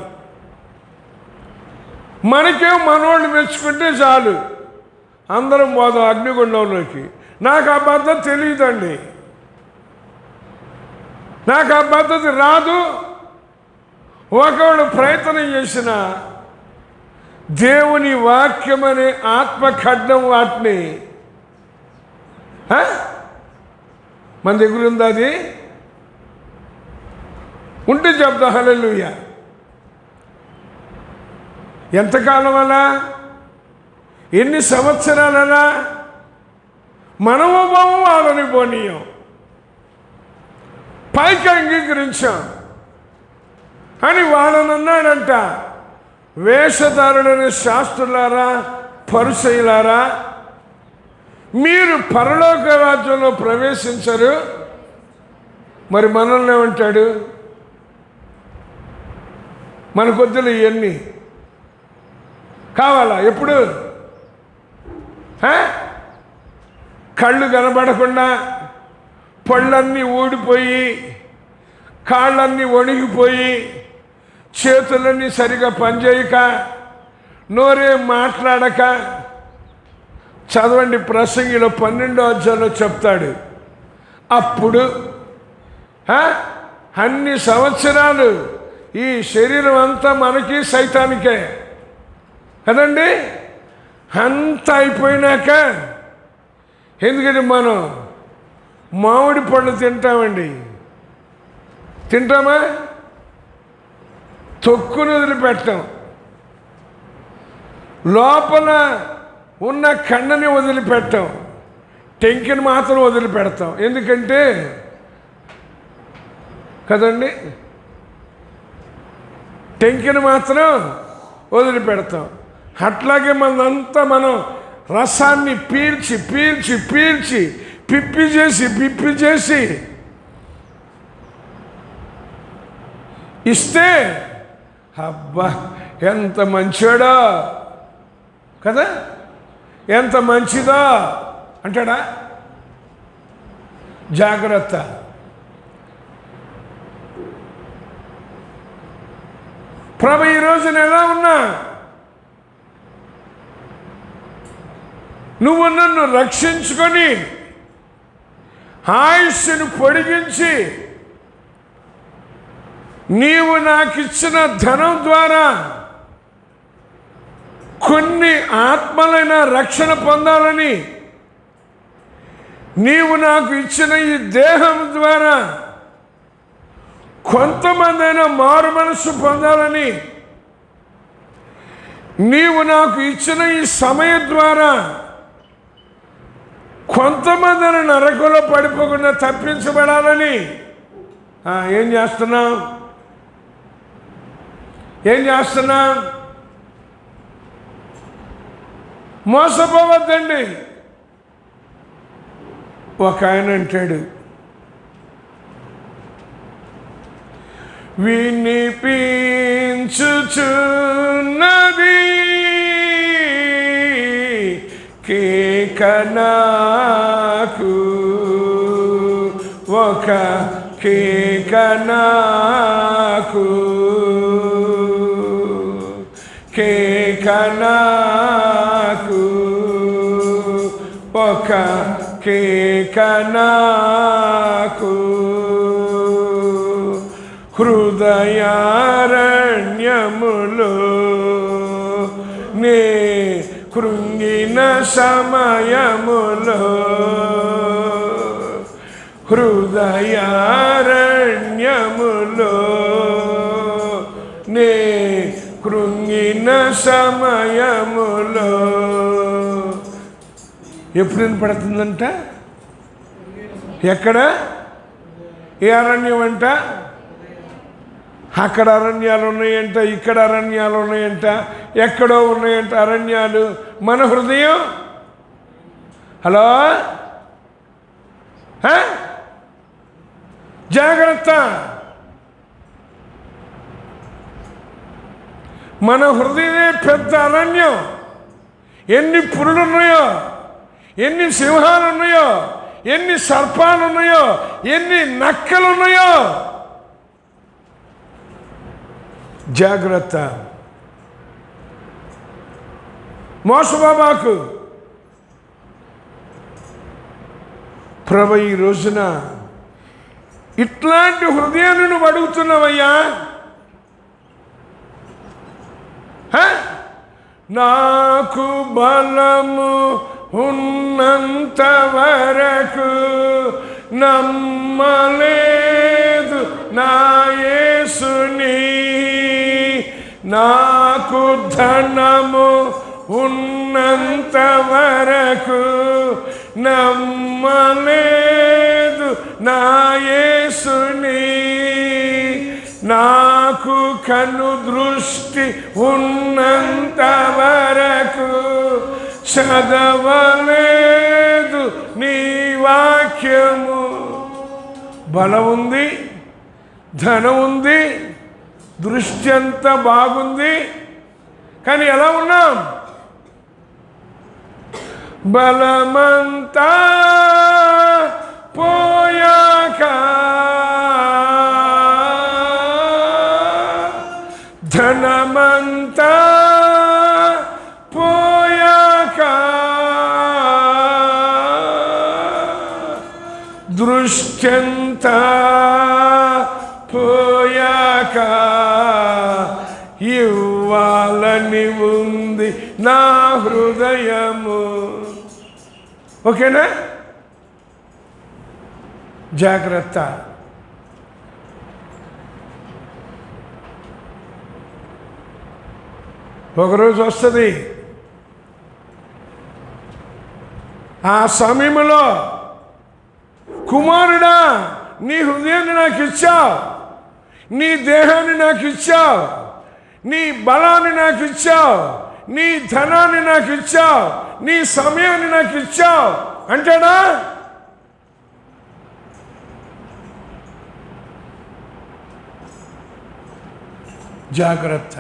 మనకే మనోళ్ళు మెచ్చుకుంటే చాలు, అందరం పోదాం అగ్నిగుండంలోకి. నాకు ఆ పద్ధతి తెలియదండి, నాకు ఆ పద్ధతి రాదు. ఒకవేళ ప్రయత్నం చేసిన దేవుని వాక్యమనే ఆత్మఖడ్డం వాటిని మన దగ్గర ఉంది, అది ఉంటే చెప్తా. హల్లెలూయా. ఎంతకాలం అలా, ఎన్ని సంవత్సరాలలా మనము బాము వాళ్ళని పోనీయం, పైకి అంగీకరించాం అని వాళ్ళని అన్నాడంట. వేషధారులైన శాస్త్రులారా, పరిసయ్యులారా, మీరు పరలోక రాజ్యంలో ప్రవేశించరు. మరి మనల్ని ఏమంటాడు? మన కొద్దులు ఇవన్నీ కావాలా? ఎప్పుడు కళ్ళు కనబడకుండా, పళ్ళన్నీ ఊడిపోయి, కాళ్ళన్నీ వణిగిపోయి, చేతులన్నీ సరిగా పనిచేయక, నోరే మాట్లాడక. చదవండి, ప్రసంగిలో 12వ అధ్యాయంలో చెప్తాడు. అప్పుడు అన్ని సంవత్సరాలు ఈ శరీరం అంతా మనకి సైతానికే కదండి. అంతా అయిపోయినాక, ఎందుకంటే మనం మామిడి పళ్ళు తింటామండి, తింటామా? తొక్కును వదిలిపెట్టాం, లోపల ఉన్న కండని వదిలిపెట్టాం, టెంకిని మాత్రం వదిలిపెడతాం. ఎందుకంటే కదండి, టెంకిని మాత్రం వదిలిపెడతాం. అట్లాగే మనంతా మనం రసాన్ని పీల్చి పీల్చి పీల్చి పిప్పి చేసి ఇస్తే, అబ్బా ఎంత మంచోడా కదా, ఎంత మంచిదా అంటాడా? జాగ్రత్త. ప్రభు ఈ రోజున ఎలా ఉన్నా నువ్వు నన్ను రక్షించుకొని ఆయుష్ను పొడిగించి నీవు నాకిచ్చిన ధనం ద్వారా కొన్ని ఆత్మలైన రక్షణ పొందాలని, నీవు నాకు ఇచ్చిన ఈ దేహం ద్వారా కొంతమంది అయినా మారు మనసు పొందాలని, నీవు నాకు ఇచ్చిన ఈ సమయం ద్వారా కొంతమంది నరకంలో పడిపోకుండా తప్పించబడాలని ఏం చేస్తున్నావు? మోసపోవద్దండి. ఒక ఆయన అంటాడు, వినిపించుచున్నది కేక నాకు, ఒక కేక నాకు, కేక నాకు, ఒక కేక నాకు. హృదయారణ్యములో నే కృంగిన సమయములో, హృదయారణ్యములో నే కృంగిన సమయములో. ఎప్పుడు వినపడుతుందంట? ఎక్కడ? ఏ అరణ్యం అంట? అక్కడ అరణ్యాలు ఉన్నాయంట, ఇక్కడ అరణ్యాలు ఉన్నాయంట, ఎక్కడో ఉన్నాయంట అరణ్యాలు. మన హృదయం, హలో జాగ్రత్త. మన హృదయమే పెద్ద అరణ్యం. ఎన్ని పురులు ఉన్నాయో, ఎన్ని సింహాలు ఉన్నాయో, ఎన్ని సర్పాలు ఉన్నాయో, ఎన్ని నక్కలు ఉన్నాయో. జాగ్రత్త. మోసబాబాకు ప్రభు ఈ రోజున ఇట్లాంటి హృదయాన్ని నువ్వు అడుగుతున్నావయ్యా. నాకు బలము ఉన్నంత వరకు నమ్మలేదు నా యేసుని, నాకు ధనము ఉన్నంత వరకు నమ్మలేదు నా యేసుని, నాకు కను దృష్టి ఉన్నంత వరకు చదవలేదు నీ వాక్యము. బలం ఉంది, ధనం ఉంది, దృష్టి అంత బాగుంది, కానీ ఎలా ఉన్నాం? బలమంతా పోయాక, ధనమంతా పోయాక, దృష్ట్యంతా పోయాక ఇవ్వాలని ఉంది నా హృదయము. ఓకేనా? జాగ్రత్త. ఒకరోజు వస్తుంది, ఆ సమయంలో కుమారుడా నీ హృదయాన్ని నాకు ఇచ్చావు, నీ దేహాన్ని నాకు ఇచ్చావు, నీ బలాన్ని నాకు ఇచ్చావు, నీ ధనాన్ని నాకు ఇచ్చావు, నీ సమయాన్ని నాకు ఇచ్చావు అంటాడా? జాగ్రత్త.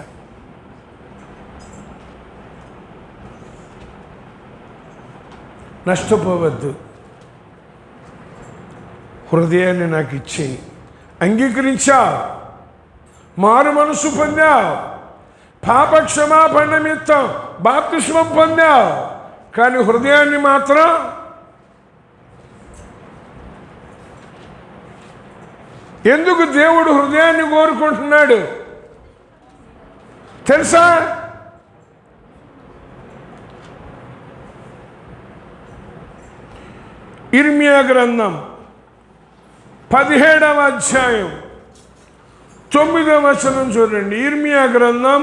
నష్టపోవద్దు. హృదయాన్ని నాకు ఇచ్చేయి. అంగీకరించావు, మారు మనసు పొందావు, పాప క్షమాపణ నిమిత్తం బాప్తిస్మం పొందావు, కానీ హృదయాన్ని మాత్రం ఎందుకు దేవుడు హృదయాన్ని కోరుకుంటున్నాడు తెలుసా? ఇర్మియా గ్రంథం 17వ అధ్యాయం 9వ వచనం చూడండి. ఇర్మియా గ్రంథం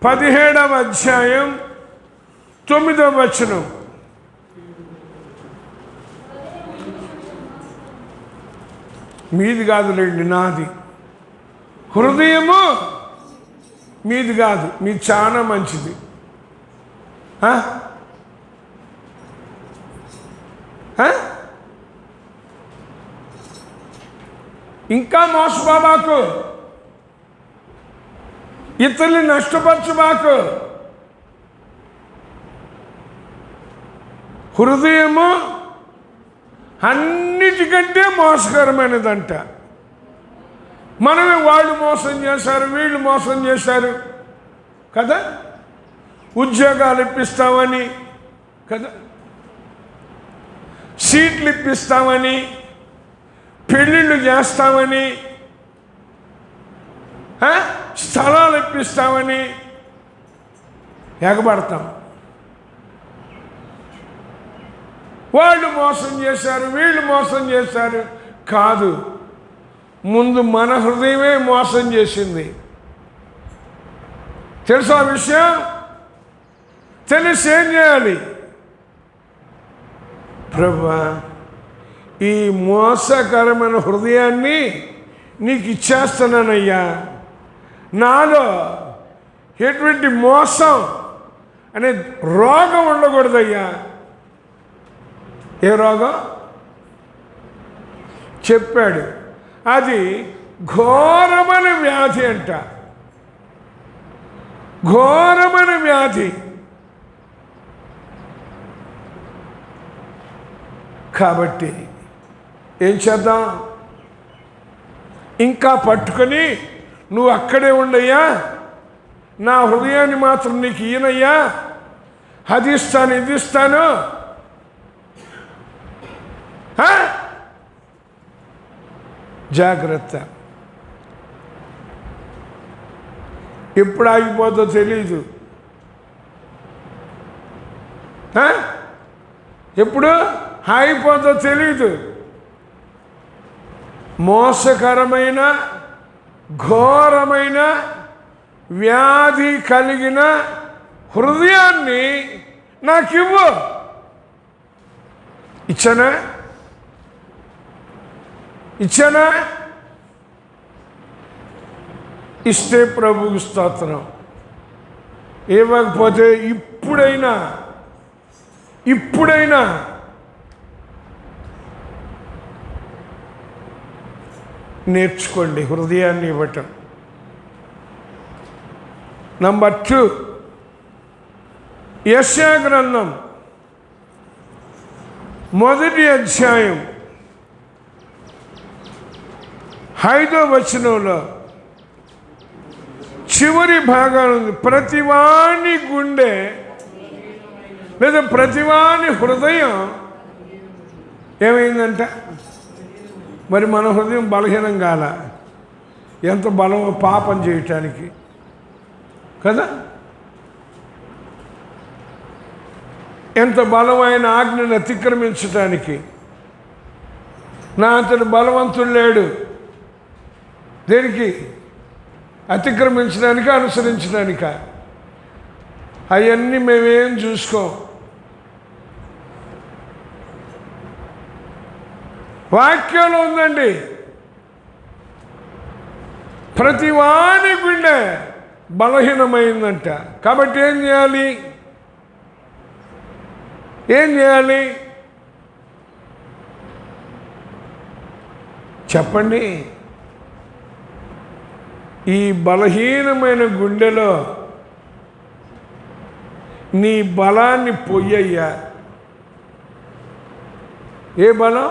17వ అధ్యాయం 9వ వచనం. మీది కాదులేండి, నాది. హృదయము మీది కాదు, మీది చాలా మంచిది. ఇంకా మోసపోబాకు, ఇతరుల్ని నష్టపరచబాకు. హృదయము అన్నిటికంటే మోసకరమైనదంట. మనమే వాళ్ళు మోసం చేశారు, వీళ్ళు మోసం చేశారు కదా, ఉద్యోగాలు ఇప్పిస్తామని కదా, సీట్లు ఇప్పిస్తామని, పెళ్ళిళ్ళు చేస్తామని, స్థలాలు ఇప్పిస్తామని ఎగబడతాం. వాళ్ళు మోసం చేశారు, వీళ్ళు మోసం చేశారు కాదు, ముందు మన హృదయమే మోసం చేసింది. తెలుసా ఆ విషయం? తెలిసి ఏం చేయాలి? ప్రభువా, ఈ మోసకరమైన హృదయాన్ని నీకు ఇచ్చేస్తున్నానయ్యా. నాలో ఎటువంటి మోసం అనే రోగం ఉండకూడదయ్యా. ఏ రోగం చెప్పాడు? అది ఘోరమైన వ్యాధి అంట. ఘోరమైన వ్యాధి. కాబట్టి ఏం చేద్దాం? ఇంకా పట్టుకొని నువ్వు అక్కడే ఉండయ్యా, నా హృదయాన్ని మాత్రం నీకు ఈయనయ్యా, అది ఇస్తాను, ఇది ఇస్తాను. జాగ్రత్త. ఎప్పుడు ఆగిపోతుందో తెలీదు. ఎప్పుడు ఆగిపోతుందో తెలీదు. మోసకరమైన ఘోరమైన వ్యాధి కలిగిన హృదయాన్ని నాకివ్వు. ఇచ్చానా? ఇచ్చానా? ఇస్తే ప్రభువుకి స్తోత్రం. ఇవ్వకపోతే ఇప్పుడైనా నేర్చుకోండి హృదయాన్ని ఇవ్వటం. నంబర్ 2, యెషయా గ్రంథం 1వ అధ్యాయం 5వ వచనంలో చివరి భాగం ఉంది. ప్రతివాని గుండె లేదా ప్రతివాని హృదయం ఏమైందంట? మరి మన హృదయం బలహీనం కాల. ఎంత బలమో పాపం చేయటానికి కదా, ఎంత బలమైన ఆజ్ఞను అతిక్రమించటానికి. నా అంతటి బలవంతుడు లేడు. దేనికి? అతిక్రమించడానిక, అనుసరించడానిక? అవన్నీ మేమేం చూసుకోం. వాక్యంలో ఉందండి, ప్రతివాని గుండె బలహీనమైందంట. కాబట్టి ఏం చేయాలి? చెప్పండి. ఈ బలహీనమైన గుండెలో నీ బలాన్ని పొయ్యయ్యా. ఏ బలం?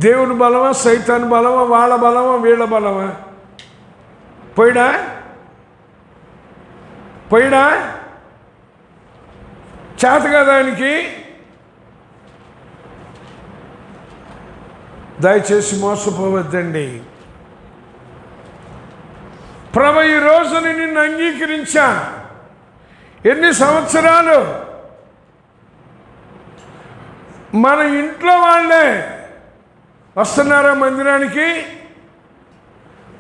దేవుని బలమా, సైతాన్ బలమా, వాళ్ళ బలమా, వీళ్ళ బలమా? పోయిడా చేత కదా ఆయనకి? దయచేసి మోసపోవద్దండి. ప్రభు ఈ రోజుని నిన్ను అంగీకరించా. ఎన్ని సంవత్సరాలు మన ఇంట్లో వాళ్ళే వస్తున్నారా మందిరానికి?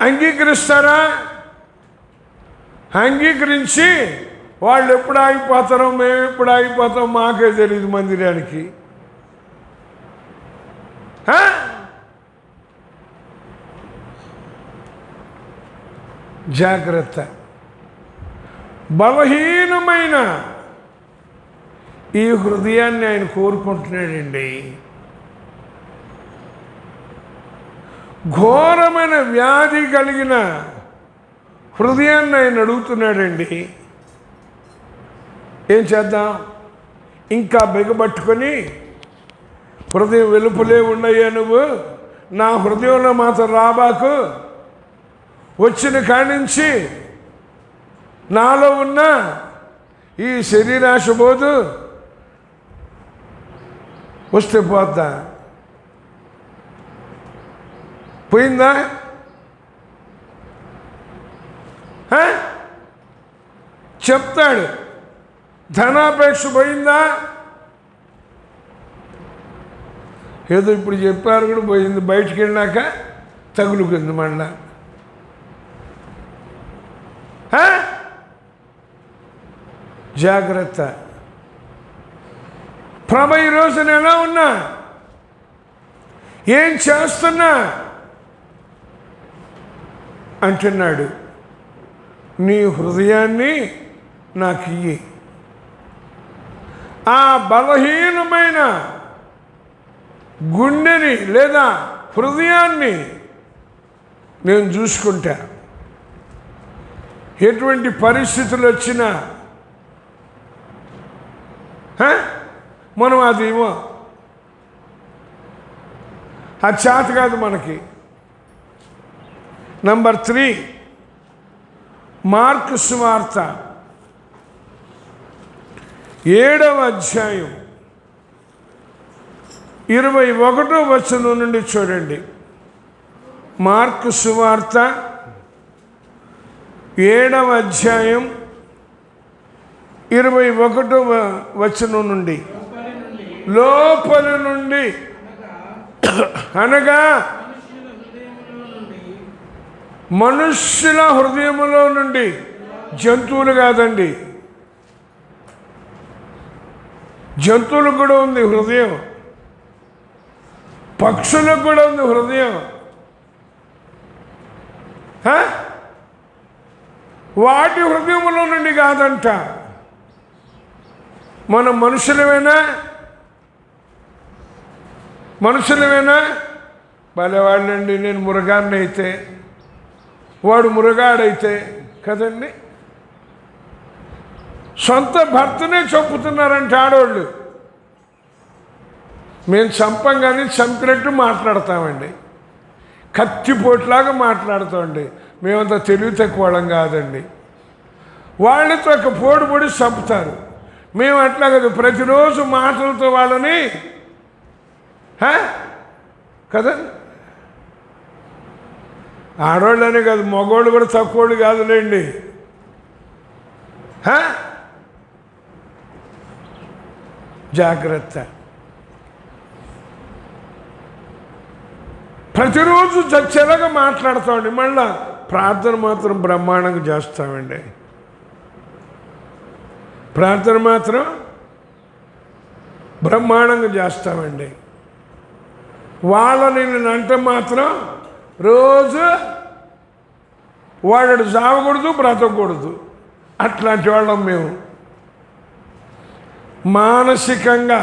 అంగీకరిస్తారా? అంగీకరించి వాళ్ళు ఎప్పుడు ఆగిపోతారో, మేము ఎప్పుడు ఆగిపోతాం మాకే తెలియదు మందిరానికి. జాగ్రత్త. బలహీనమైన ఈ హృదయాన్ని ఆయన కోరుకుంటున్నాడండి. ఘోరమైన వ్యాధి కలిగిన హృదయాన్ని ఆయన అడుగుతున్నాడండి. ఏం చేద్దాం? ఇంకా బిగబట్టుకొని హృదయం వెలుపులే ఉన్నాయా నువ్వు, నా హృదయంలో మాత్రం రాబాకు, వచ్చిన కానించి నాలో ఉన్న ఈ శరీరాశ పోదు, వస్తే పోద్దా? పోయిందా? చెప్తాడు. ధనాపేక్ష పోయిందా? ఏదో ఇప్పుడు చెప్పారు కూడా పోయింది. బయటికి వెళ్ళినాక తగులుకుంది మళ్ళా. జాగ్రత్త. ప్రభు ఈ రోజున ఎలా ఉన్నా, ఏం చేస్తున్నా అంటున్నాడు, నీ హృదయాన్ని నాకు ఇయ్యి. ఆ బలహీనమైన గుండెని లేదా హృదయాన్ని నేను చూసుకుంటా. ఎటువంటి పరిస్థితులు వచ్చినా మనం అదేమో అది చేత కాదు మనకి. నంబర్ 3, మార్కు సువార్త 7వ అధ్యాయం 21వ వచనం నుండి చూడండి. మార్కు సువార్త 7వ అధ్యాయం 21వ వచనం నుండి, లోపలి నుండి అనగా మనుష్యుల హృదయములో నుండి, జంతువులు కాదండి, జంతువులకు కూడా ఉంది హృదయం, పక్షులకు కూడా ఉంది హృదయం. వాటి హృదయములో నుండి కాదంట. మనం మనుషులమేనా? భలేవాళ్ళండి. నేను మురగాన్ని అయితే వాడు మురగాడైతే కదండి. సొంత భర్తనే చంపుతున్నారంటే ఆడవాళ్ళు. మేము చంపం కానీ చంపినట్టు మాట్లాడతామండి, కత్తిపోట్లాగా మాట్లాడతామండి. మేమంత తెలివి తక్కువ వాళ్ళం కాదండి. వాళ్ళతో ఒక పొడి చంపుతారు. మేము అట్లా కదా, ప్రతిరోజు మాటలతో వాళ్ళని కదా. ఆడవాళ్ళనే కాదు, మగవాళ్ళు కూడా తక్కువళ్ళు కాదులేండి. జాగ్రత్త. ప్రతిరోజు చచ్చేలాగా మాట్లాడతామండి. మళ్ళా ప్రార్థన మాత్రం బ్రహ్మాండంగా చేస్తామండి. ప్రార్థన మాత్రం బ్రహ్మాండంగా చేస్తామండి. వాళ్ళని అంటే మాత్రం రోజు వాడు చావకూడదు, బ్రతకూడదు. అట్లాంటి వాళ్ళం మేము. మానసికంగా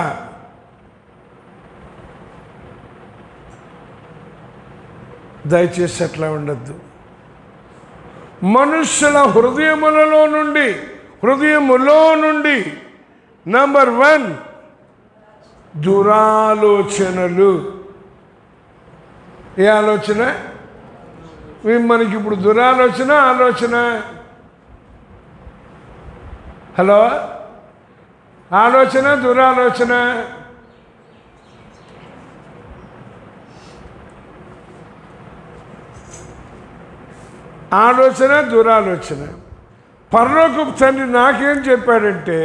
దయచేసి అట్లా ఉండద్దు. మనుష్యుల హృదయములో నుండి నంబర్ 1 దురాలోచనలు. ఏ ఆలోచన? మనకి ఇప్పుడు దురాలోచన, ఆలోచన. హలో, ఆలోచన, దురాలోచన. ఆలోచన, దురాలోచన. పరలోకపు తండ్రి నాకేం చెప్పాడంటే,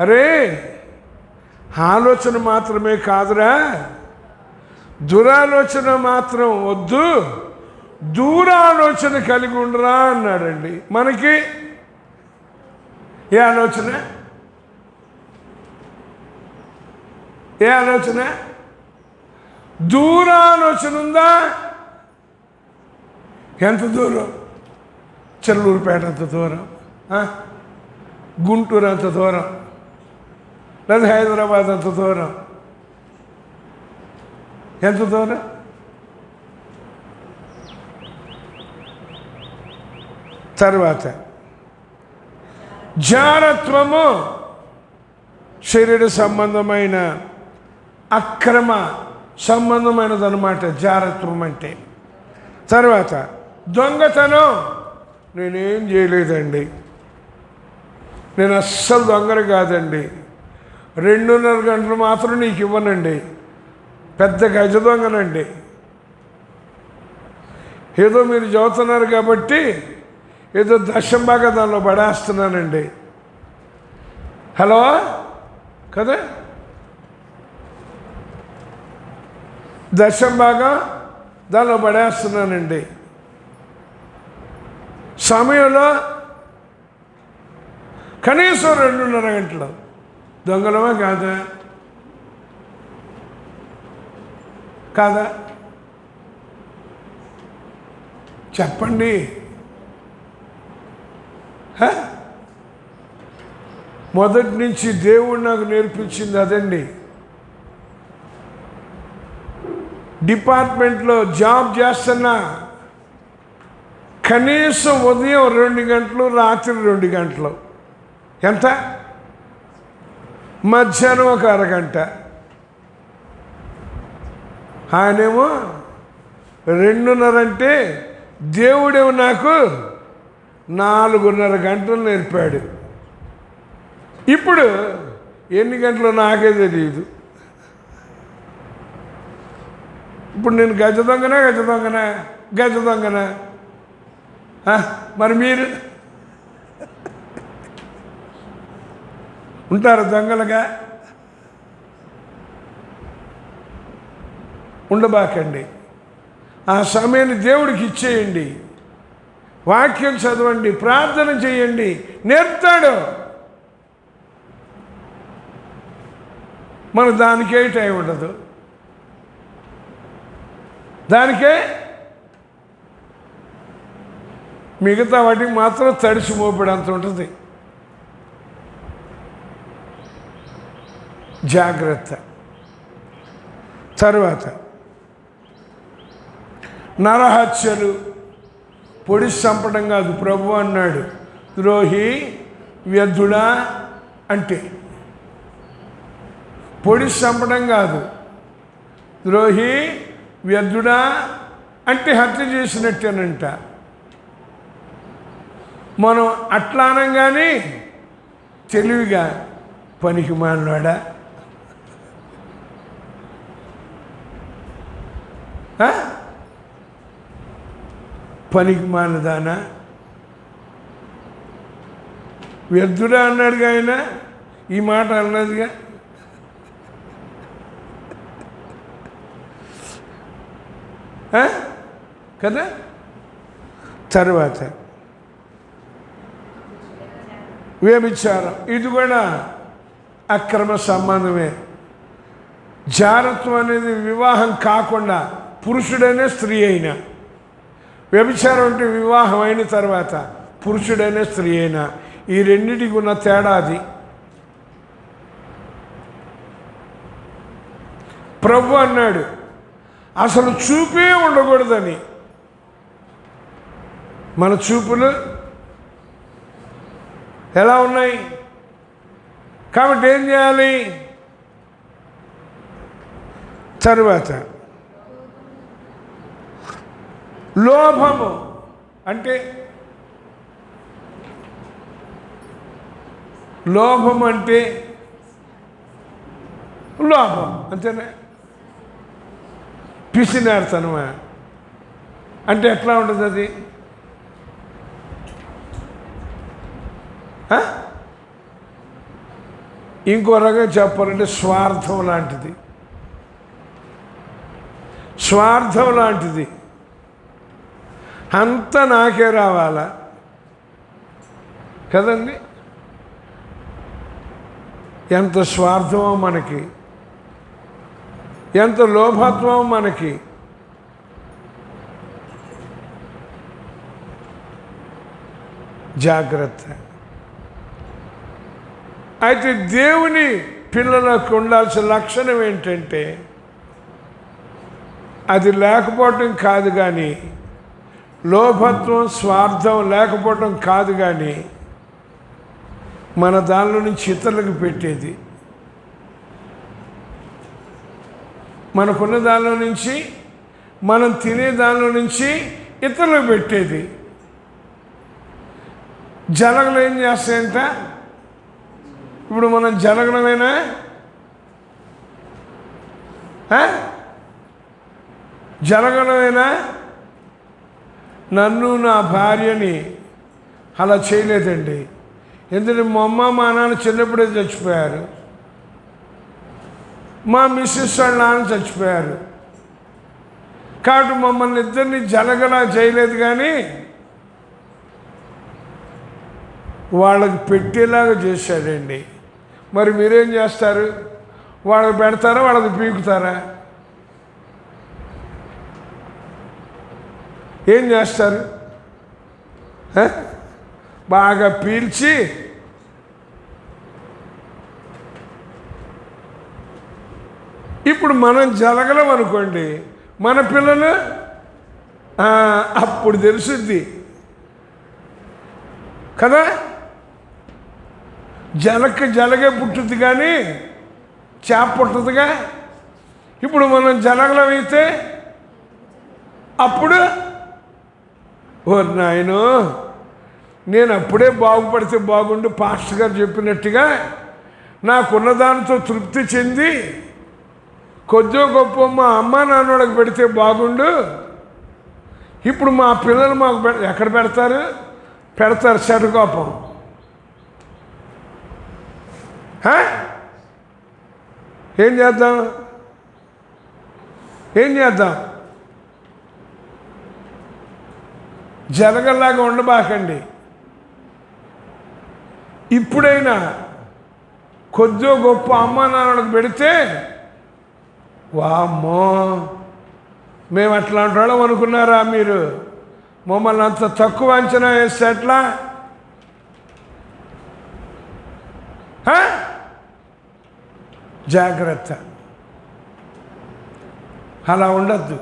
అరే ఆలోచన మాత్రమే కాదురా, దురాలోచన మాత్రం వద్దు, దూరాలోచన కలిగి ఉండరా అన్నాడండి. మనకి ఏ ఆలోచన? ఏ ఆలోచన? దూరాలోచన ఉందా? ఎంత దూరం? చెల్లూరుపేట అంత దూరం, గుంటూరు అంత దూరం, లేదా హైదరాబాద్ అంత దూరం. ఎంత దూరం? తర్వాత జారత్వము శరీర సంబంధమైన అక్రమ సంబంధమైనదన్నమాట జారత్వం అంటే. తర్వాత దొంగతనం. నేనేం చేయలేదండి, నేను అస్సలు దొంగలు కాదండి, 2.5 గంటలు మాత్రం నీకు ఇవ్వనండి, పెద్ద గజ దొంగనండి. ఏదో మీరు చదువుతున్నారు కాబట్టి ఏదో దశంబాగా దానిలో పడేస్తున్నానండి. హలో కదా, దశంబాగా దానిలో పడేస్తున్నానండి. సమయంలో కనీసం 2.5 గంటలు దొంగలమా కాదా? కాదా చెప్పండి. మొదటి నుంచి దేవుడు నాకు నేర్పించింది అదండి. డిపార్ట్మెంట్లో జాబ్ చేస్తున్నా కనీసం ఉదయం 2 గంటలు, రాత్రి 2 గంటలు. ఎంత? మధ్యాహ్నం 1 అరగంట. ఆయనేమో 2.5 అంటే దేవుడేమో నాకు 4.5 గంటలు నేర్పాడు. ఇప్పుడు ఎన్ని గంటలు నాకే తెలియదు. ఇప్పుడు నేను గజ దొంగనా? మరి మీరు ఉంటారు దొంగలుగా? ఉండబాకండి. ఆ సమయాన్ని దేవుడికి ఇచ్చేయండి, వాక్యం చదవండి, ప్రార్థన చేయండి, నేర్పుతాడు. మన దానికే టైం ఉండదు, దానికే. మిగతా వాటికి మాత్రం తడిసి మోపడంత ఉంటుంది. జాగ్రత్త. తర్వాత నరహత్యలు. పొడి చంపడం కాదు, ప్రభు అన్నాడు ద్రోహి వ్యర్థుడా అంటే. పొడి చంపడం కాదు, ద్రోహి వ్యర్థుడా అంటే హత్య చేసినట్టేనంట. మనం అట్లా అనగానే తెలివిగా పనికి మానవాడా, పనికి మానదానా, వ్యర్థుడా అన్నాడుగా ఆయన, ఈ మాట అన్నదిగా. కదా. తర్వాత వ్యభిచారం, ఇది కూడా అక్రమ సంబంధమే. జారత్వం అనేది వివాహం కాకుండా పురుషుడైనా స్త్రీ అయినా. వ్యభిచారం అంటే వివాహం అయిన తర్వాత పురుషుడైనా స్త్రీ అయినా. ఈ రెండింటికి ఉన్న తేడా అది. ప్రభు అన్నాడు అసలు చూపే ఉండకూడదని. మన చూపులు ఎలా ఉన్నాయి? కాబట్టి ఏం చేయాలి? తరువాత లోభము అంటే లోభం అంతేనా? పిసినారుతనమా అంటే ఎట్లా ఉంటుంది అది? ఇంకో రకంగా చెప్పాలంటే స్వార్థం లాంటిది. అంతా నాకే రావాలా కదండి? ఎంత స్వార్థమో మనకి, ఎంత లోభత్వమో మనకి. జాగ్రత్త. అయితే దేవుని పిల్లలకు ఉండాల్సిన లక్షణం ఏంటంటే అది లేకపోవటం కాదు, కానీ లోభత్వం స్వార్థం లేకపోవటం కాదు, కానీ మన దానిలో నుంచి ఇతరులకు పెట్టేది, మనకున్న దానిలో నుంచి, మనం తినే దానిలో నుంచి ఇతరులకు పెట్టేది. జలగలు ఏం చేస్తాయంట? ఇప్పుడు మనం జలగలమేనా? జలగలమేనా? నన్ను నా భార్యని అలా చేయలేదండి. ఎందుకంటే మా అమ్మ మా నాన్న చిన్నప్పుడే చచ్చిపోయారు, మా మిస్సెస్ వాళ్ళ నాన్న చచ్చిపోయారు. కాబట్టి మమ్మల్ని ఇద్దరిని జలగలా చేయలేదు, కానీ వాళ్ళకి పెట్టేలాగా చేశాడండి. మరి మీరేం చేస్తారు? వాళ్ళకి పెడతారా, వాళ్ళకి పీకుతారా? ఏం చేస్తారు? బాగా పీల్చి ఇప్పుడు మనం జలగలం అనుకోండి, మన పిల్లలు అప్పుడు తెలుసుద్ది కదా. జలగే పుట్టుద్ది, కానీ చేప పుట్టదుగా. ఇప్పుడు మనం జలగలం అయితే అప్పుడు ఓ నాయనో, నేను అప్పుడే బాగుపడితే బాగుండు, పాస్టర్ గారు చెప్పినట్టుగా నాకున్న దానితో తృప్తి చెంది కొద్దో గొప్ప మా అమ్మ నాన్నోళ్ళకి పెడితే బాగుండు. ఇప్పుడు మా పిల్లలు మాకు ఎక్కడ పెడతారు చెడుకోపం. ఏం చేద్దాం? జలగల్లాగా ఉండబాకండి. ఇప్పుడైనా కొద్దో గొప్ప అమ్మ నాన్నలకు పెడితే వామ్మో మేము అట్లాంటి వాళ్ళం అనుకున్నారా మీరు? మమ్మల్ని అంత తక్కువ అంచనా వేస్తే ఎట్లా? జాగ్రత్త, అలా ఉండద్దు.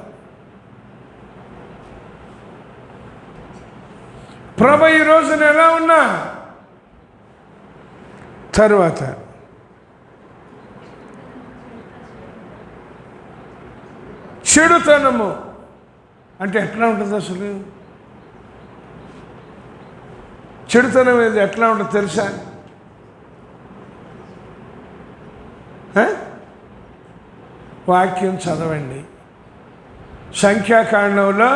ప్రభు ఈ రోజున ఎలా ఉన్నా తరువాత చెడుతనము అంటే ఎట్లా ఉంటుంది? అసలు చెడుతనం అనేది ఎట్లా ఉంటుంది తెలుసా? వాక్యం చదవండి. సంఖ్యాకాండంలో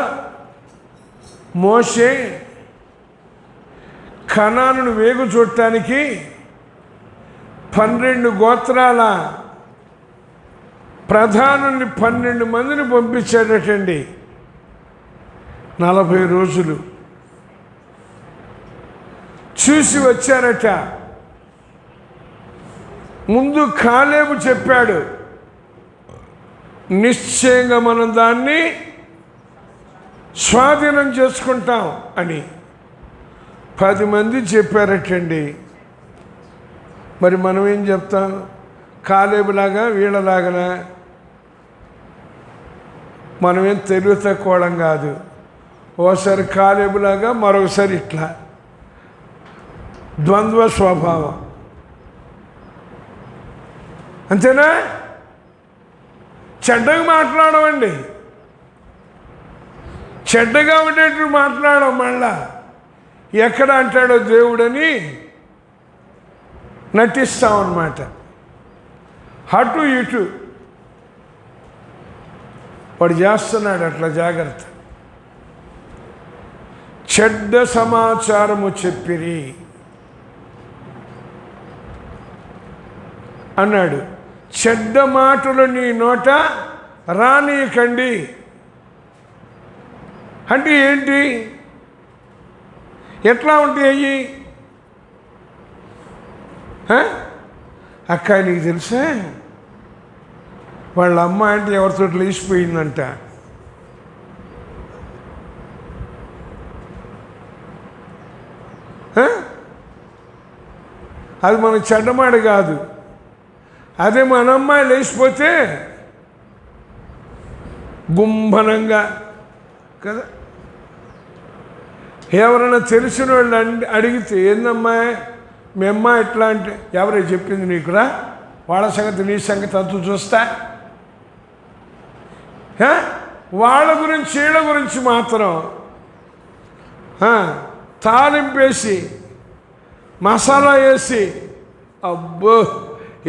మోషే కనానును వేగు చూడటానికి 12 గోత్రాల ప్రధానుని 12 మందిని పంపించాడటండి. 40 రోజులు చూసి వచ్చారట. ముందు కాలేబు చెప్పాడు, నిశ్చయంగా మనం దాన్ని స్వాధీనం చేసుకుంటాం అని. 10 మంది చెప్పారటండి. మరి మనం ఏం చెప్తాం? కాలేబులాగా వీళ్ళలాగనా? మనమేం తెలివి తక్కువడం కాదు. ఓసారి కాలేబులాగా, మరొకసారి ఇట్లా. ద్వంద్వ స్వభావం, అంతేనా? చెడ్డగా మాట్లాడమండి, చెడ్డగా ఉండేట్టు మాట్లాడడం. మళ్ళా ఎక్కడ అంటాడో దేవుడని నటిస్తామన్నమాట. అటు ఇటు వాడు చేస్తున్నాడు అట్లా. జాగ్రత్త. చెడ్డ సమాచారము చెప్పిరి అన్నాడు. చెడ్డ మాటలు నీ నోట రానీయకండి అంటే ఏంటి? ఎట్లా ఉంటాయి? అక్క నీకు తెలుసా వాళ్ళ అమ్మ అంటే ఎవరితో లేచిపోయిందంట. అది మన చెడ్డమాట కాదు. అదే మన అమ్మాయి లేచిపోతే గుంభనంగా కదా. ఎవరైనా తెలిసిన వాళ్ళు అడిగితే ఏందమ్మాయి మీ అమ్మాయి ఎట్లా అంటే, ఎవరై చెప్పింది నీకురా, వాళ్ళ సంగతి నీ సంగతి అంతు చూస్తా. వాళ్ళ గురించి వీళ్ళ గురించి మాత్రం తాలింపేసి మసాలా వేసి అబ్బో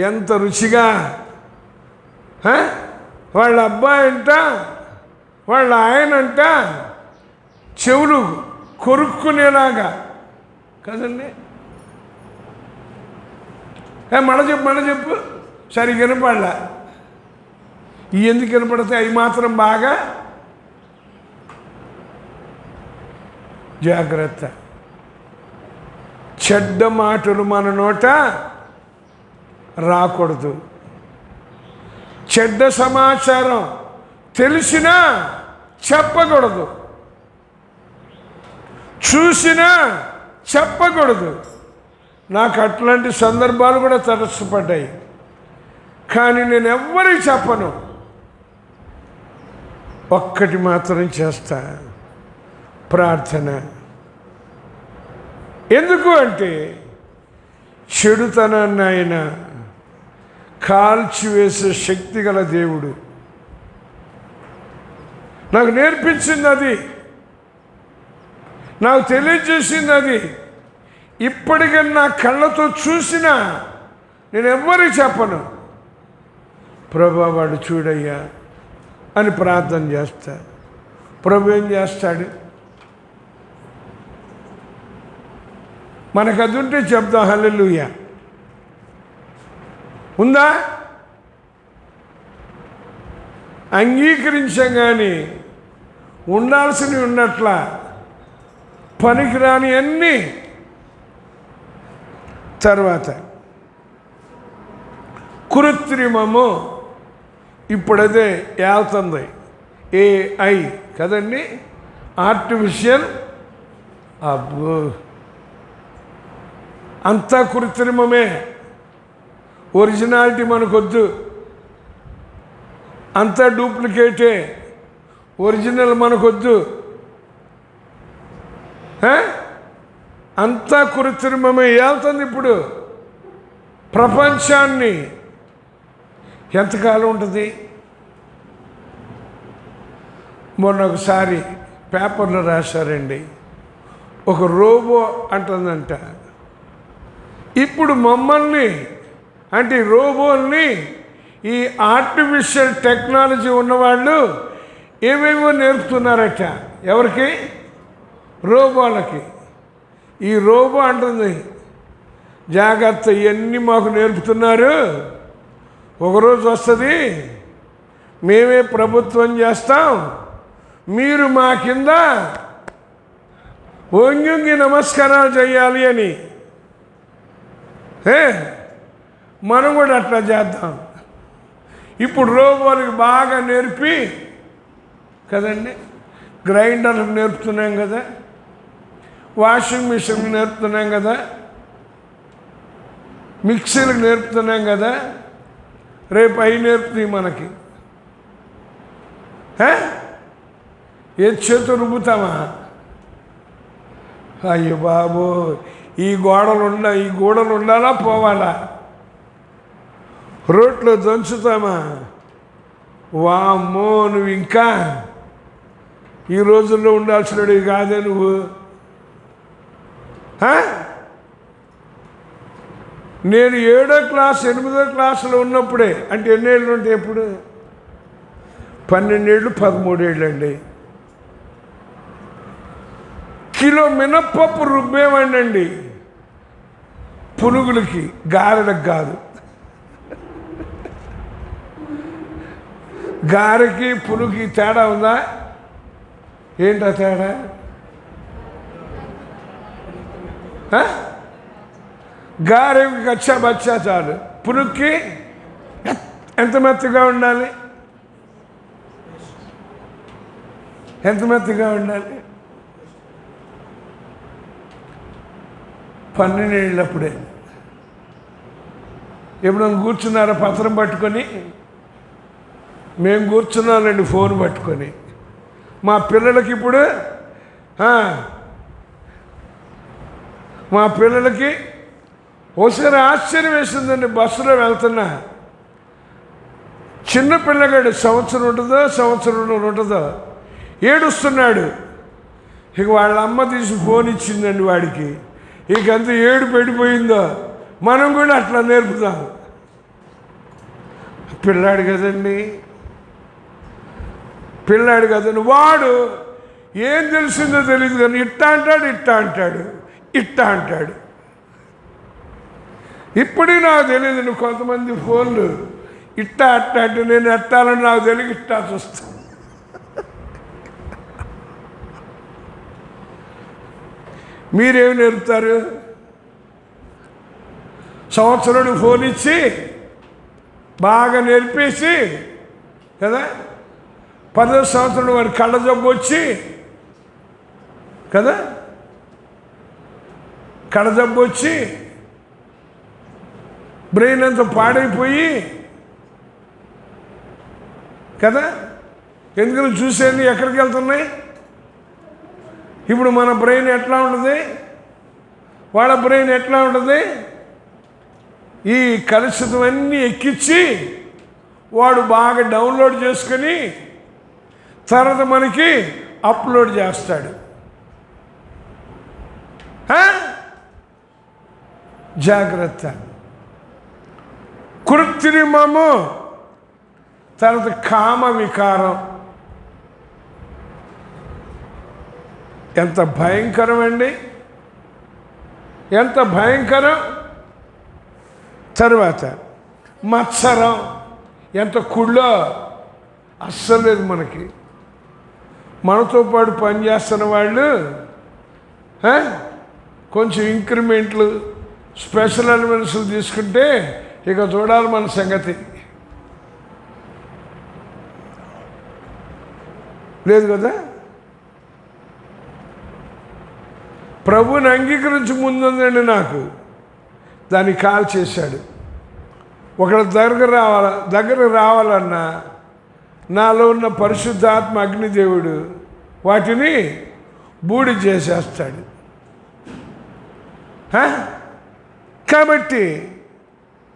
ఎంత రుచిగా వాళ్ళ అబ్బాయి అంట వాళ్ళ ఆయనంట చెవులు కొరుక్కునేలాగా కదండి. మళ్ళీ చెప్పు సరిగ్గా వినపడలా. ఎందుకు వినపడతాయి? అవి మాత్రం బాగా జాగ్రత్త. చెడ్డ మాటలు మన నోట రాకూడదు. చెడ్డ సమాచారం తెలిసినా చెప్పకూడదు, చూసినా చెప్పకూడదు. నాకు అట్లాంటి సందర్భాలు కూడా తరచుపడ్డాయి. కానీ నేను ఎవ్వరికి చెప్పను. ఒక్కటి మాత్రం చేస్తా, ప్రార్థన. ఎందుకు అంటే చెడుతనాన్ని ఆయన కాల్చివేసే శక్తి గల దేవుడు. నాకు నేర్పించింది అది, నాకు తెలియజేసింది అది. ఇప్పటికన్నా కళ్ళతో చూసినా నేను ఎవ్వరికి చెప్పను. ప్రభా వాడు చూడయ్యా అని ప్రార్థన చేస్తా. ప్రభు ఏం చేస్తాడు? మనకు అది ఉంటే చెప్తాం హల్లెలూయా. ఉందా? అంగీకరించాం కానీ ఉండాల్సినవి ఉన్నట్ల పనికిరాని అన్నీ. తర్వాత కృత్రిమము ఇప్పుడదే వెళ్తుంది, AI కదండి, ఆర్టిఫిషియల్. అబ్బో అంతా కృత్రిమమే, ఒరిజినాలిటీ మనకొద్దు. అంతా డూప్లికేటే, ఒరిజినల్ మనకొద్దు. అంతా కృత్రిమమే వెళ్తుంది ఇప్పుడు ప్రపంచాన్ని. ఎంతకాలం ఉంటుంది? మొన్న ఒకసారి పేపర్లో రాశారండి, ఒక రోబో అంటుందంట ఇప్పుడు మమ్మల్ని అంటే రోబోల్ని ఈ ఆర్టిఫిషియల్ టెక్నాలజీ ఉన్నవాళ్ళు ఏవేవో నేర్పుతున్నారట. ఎవరికి? రోబోలకి. ఈ రోబో అంటుంది జాగ్రత్త, ఇవన్నీ మాకు నేర్పుతున్నారు, ఒకరోజు వస్తుంది మేమే ప్రభుత్వం చేస్తాం, మీరు మా కింద వంగి నమస్కారాలు చేయాలి అని. మనం కూడా అట్లా చేద్దాం. ఇప్పుడు రోబోలకు బాగా నేర్పి కదండి, గ్రైండర్లకు నేర్పుతున్నాం కదా, వాషింగ్ మిషన్కి నేర్పుతున్నాం కదా, మిక్సీలకు నేర్పుతున్నాం కదా, రేపు అవి నేర్పుతాయి మనకి. ఏ చేతులు రుబ్బుతామా? అయ్యో బాబు, ఈ గోడలు ఉండాలా పోవాలా? రోట్లో దంచుతామా? వామ్మో, నువ్వు ఇంకా ఈ రోజుల్లో ఉండాల్సినవి కాదే నువ్వు. నేను 7వ క్లాస్ 8వ క్లాసులో ఉన్నప్పుడే, అంటే ఎన్నేళ్ళు ఉంటాయి ఎప్పుడు, 12 ఏళ్ళు 13 ఏళ్ళు అండి. కిలో మినప్పప్పు రుబ్బేమండి పునుగులకి, గారెలకు కాదు. గారెకి పునుగుకి తేడా ఉందా? ఏంటా తేడా? గారెకి కచ్చా బచ్చా చాలు, పునుక్కి ఎంత మెత్తగా ఉండాలి, ఎంత మెత్తగా ఉండాలి. 12 ఏళ్ళప్పుడే ఎప్పుడన్నా కూర్చున్నారా పత్రం పట్టుకొని? మేము కూర్చున్నానండి ఫోన్ పట్టుకొని. మా పిల్లలకి ఇప్పుడు ఒకసారి ఆశ్చర్యం వేసిందండి. బస్సులో వెళ్తున్నా, చిన్న పిల్లగాడు సంవత్సరం ఉంటుందో ఏడుస్తున్నాడు. ఇక వాళ్ళ అమ్మ తీసి ఫోన్ ఇచ్చిందండి వాడికి. ఇక ఎంత ఏడు పెడిపోయిందో. మనం కూడా అట్లా నేర్పుతాం. పిల్లాడు కదండి, వాడు ఏం తెలిసిందో తెలియదు కానీ ఇట్టా అంటాడు. ఇప్పటికీ నాకు తెలియదు. నువ్వు కొంతమంది ఫోన్లు ఇట్టా అంటే నేను ఎట్టాలని నాకు తెలియక ఇట్టా చూస్తాను. మీరేమి నేర్పుతారు? సంవత్సరానికి ఫోన్ ఇచ్చి బాగా నేర్పేసి కదా, 10వ సంవత్సరం వారి కళ్ళ జబ్బు వచ్చి కదా, కళ్ళ జబ్బు వచ్చి బ్రెయిన్ అంతా పాడైపోయి కదా. ఎందుకని చూసేది ఎక్కడికి వెళ్తున్నాయి? ఇప్పుడు మన బ్రెయిన్ ఎట్లా ఉంటుంది, వాళ్ళ బ్రెయిన్ ఎట్లా ఉంటుంది? ఈ కలుషితం అన్నీ ఎక్కించి వాడు బాగా డౌన్లోడ్ చేసుకొని తర్వాత మనకి అప్లోడ్ చేస్తాడు. జాగ్రత్త. కృత్రిమము, తర్వాత కామ వికారం. ఎంత భయంకరం అండి, ఎంత భయంకరం. తర్వాత మత్సరం, ఎంత కుళ్ళో అస్సలు లేదు మనకి. మనతో పాటు పనిచేస్తున్న వాళ్ళు కొంచెం ఇంక్రిమెంట్లు, స్పెషల్ అలవెన్స్లు తీసుకుంటే ఇక చూడాలి మన సంగతి. లేదు కదా. ప్రభువుని అంగీకరించి ముందుందండి నాకు, దాన్ని కాల్ చేశాడు. ఒకళ్ళ దగ్గర రావాలన్నా నాలో ఉన్న పరిశుద్ధాత్మ అగ్నిదేవుడు వాటిని బూడి చేసేస్తాడు. కాబట్టి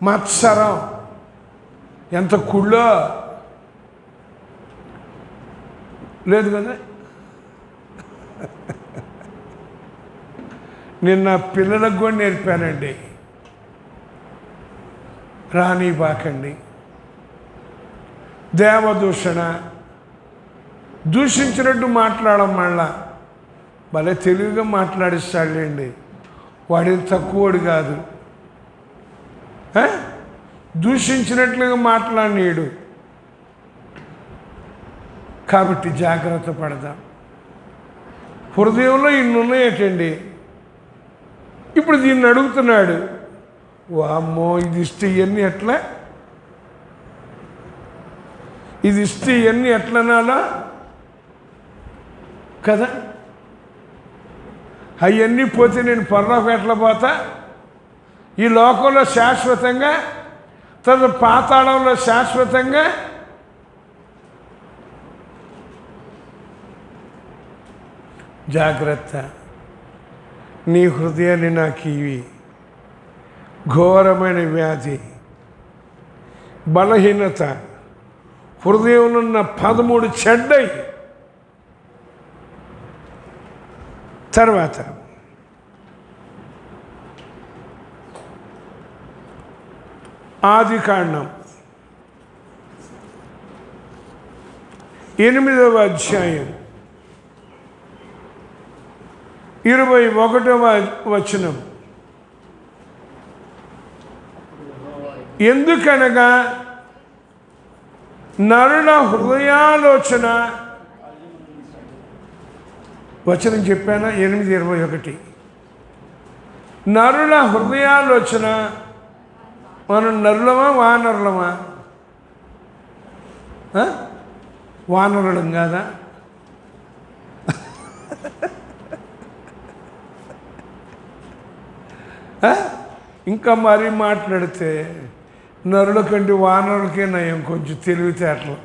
మత్సరం ఎంత కుళ్ళో లేదు కదా. నిన్న పిల్లలకు కూడా నేర్పానండి, రానివ్వకండి. దేవదూషణ, దూషించినట్టు మాట్లాడడం, మళ్ళా భలే తెలివిగా మాట్లాడిస్తాడులేండి. వాడేం తక్కువడు కాదు. దూషించినట్లుగా మాట్లాడినాడు. కాబట్టి జాగ్రత్త పడదాం. హృదయంలో ఇన్ని ఉన్నాయటండి. ఇప్పుడు దీన్ని అడుగుతున్నాడు, వామ్మో ఇది ఇస్తే ఇవన్నీ ఎట్లా, ఇది ఇస్తే ఇవన్నీ ఎట్లనాలా కదా. అవన్నీ పోతే నేను పరలోకం ఎట్లా పోతా? ఈ లోకంలో శాశ్వతంగా, తర్వాత పాతాళంలో శాశ్వతంగా. జాగ్రత్త. నీ హృదయాన్ని నాకు ఇవి. ఘోరమైన వ్యాధి, బలహీనత, హృదయంలో ఉన్న 13 చెడ్డై. తర్వాత ఆదికాండం 8వ అధ్యాయం 21వ వచనం. ఎందుకనగా నరుల హృదయాలోచన, వచనం చెప్పానా? 8:21. నరుల హృదయాలోచన. మనం నరులమా వానరులమా? వానరులం కాదా? ఇంకా మరీ మాట్లాడితే నరుల కంటే వానరులకే నయం. కొంచెం తెలివితేటలు,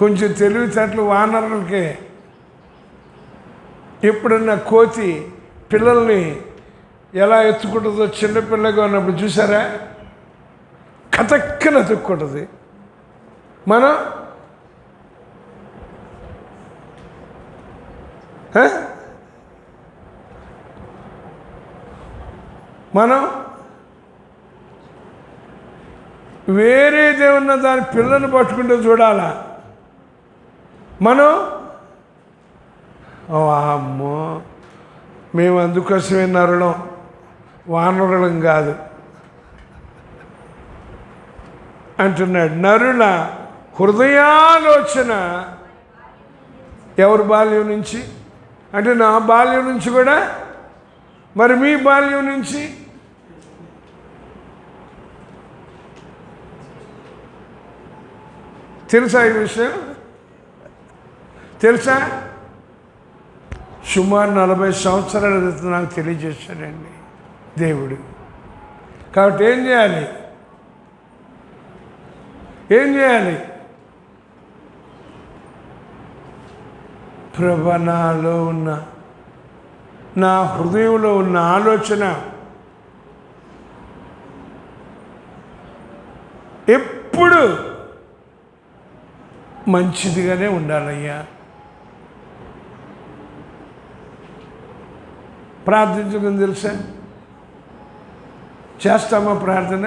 కొంచెం తెలివితేటలు వానరులకే. ఎప్పుడన్నా కోతి పిల్లల్ని ఎలా ఎత్తుకుంటుందో చిన్నపిల్లగా ఉన్నప్పుడు చూసారా? కతక్కన ఎత్తుక్కుంటుంది. మనం మనం వేరేదేమన్నా దాని పిల్లని పట్టుకుంటే చూడాలా మనం? అమ్మో, మేము అందుకోసమే నరులం, వానరులం కాదు అంటున్నాడు. నరుల హృదయాలోచన ఎవరి బాల్యం నుంచి అంటే నా బాల్యం నుంచి కూడా, మరి మీ బాల్యం నుంచి తెలుసా ఈ విషయం? తెలుసా? సుమారు 40 సంవత్సరాల క్రితం నాకు తెలియజేశాడండి దేవుడు. కాబట్టి ఏం చేయాలి? ప్రభు, నాలో ఉన్న, నా హృదయంలో ఉన్న ఆలోచన ఎప్పుడు మంచిదిగానే ఉండాలయ్యా. ప్రార్థించడం తెలుసా? చేస్తామా ప్రార్థన?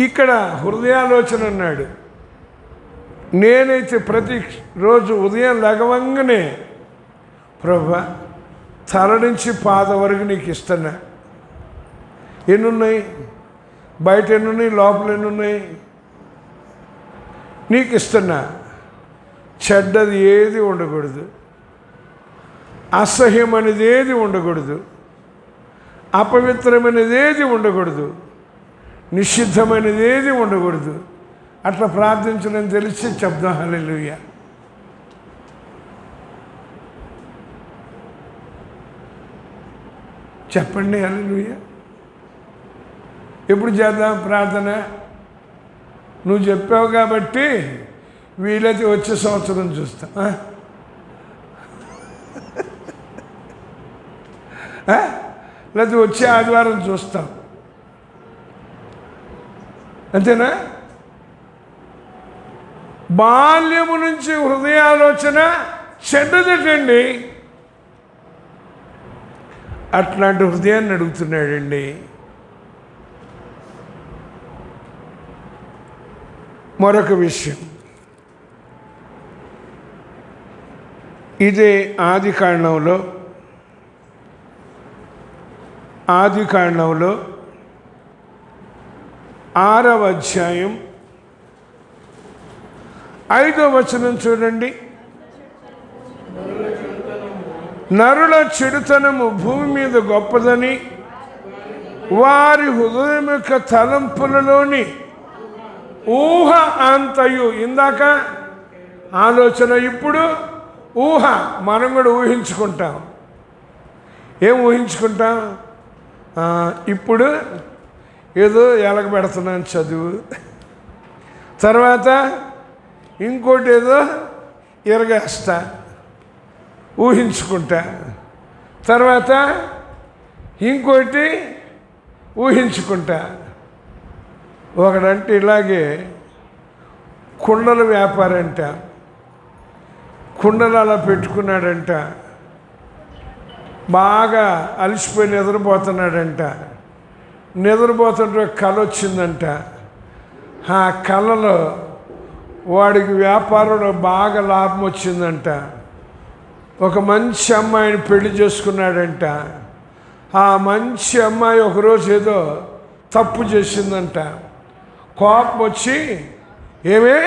ఇక్కడ హృదయాలోచన అన్నాడు. నేనైతే ప్రతిరోజు ఉదయం లెగవంగానే ప్రభువా తల నుంచి పాద వరకు నీకు ఇస్తున్నా. ఎన్నున్నాయి? బయట ఎన్నున్నాయి? లోపల ఎన్నున్నాయి? నీకు ఇస్తున్నా. చెడ్డది ఏది ఉండకూడదు, అసహ్యమనేది ఏది ఉండకూడదు, అపవిత్రమైనది ఏది ఉండకూడదు, నిషిద్ధమైనది ఏది ఉండకూడదు. అట్లా ప్రార్థించడం తెలిసి చెప్దాం హల్లెలూయా. చెప్పండి హల్లెలూయా. ఎప్పుడు చేద్దాం ప్రార్థన? నువ్వు చెప్పావు కాబట్టి వీలైతే వచ్చే సంవత్సరం చూస్తాం, లేకపోతే వచ్చే ఆదివారం చూస్తాం, అంతేనా? బాల్యము నుంచి హృదయాలోచన చెడ్డదటండి. అట్లాంటి హృదయాన్ని అడుగుతున్నాడండి. మరొక విషయం, ఇదే ఆదికాండంలో 6వ అధ్యాయం 5వ వచనం చూడండి. నరుల చెడుతనము భూమి మీద గొప్పదని వారి హృదయం యొక్క తలంపులలోని ఊహ అంతయు. ఇందాక ఆలోచన, ఇప్పుడు ఊహ. మనం కూడా ఊహించుకుంటాం. ఏం ఊహించుకుంటాం? ఇప్పుడు ఏదో ఎలగబెడుతున్నాను చదువు, తర్వాత ఇంకోటి ఏదో ఎరగేస్తా, ఊహించుకుంటా, తర్వాత ఇంకోటి ఊహించుకుంటా. ఒకడంటే ఇలాగే కుండల వ్యాపారంట, కుండలు అలా పెట్టుకున్నాడంట. బాగా అలసిపోయి నిద్రపోతున్నాడంట. నిద్రపోతుంటే కళ వచ్చిందంట. ఆ కళలో వాడికి వ్యాపారంలో బాగా లాభం వచ్చిందంట. ఒక మంచి అమ్మాయిని పెళ్లి చేసుకున్నాడంట. ఆ మంచి అమ్మాయి ఒకరోజు ఏదో తప్పు చేసిందంట. కోపం వచ్చి ఏమే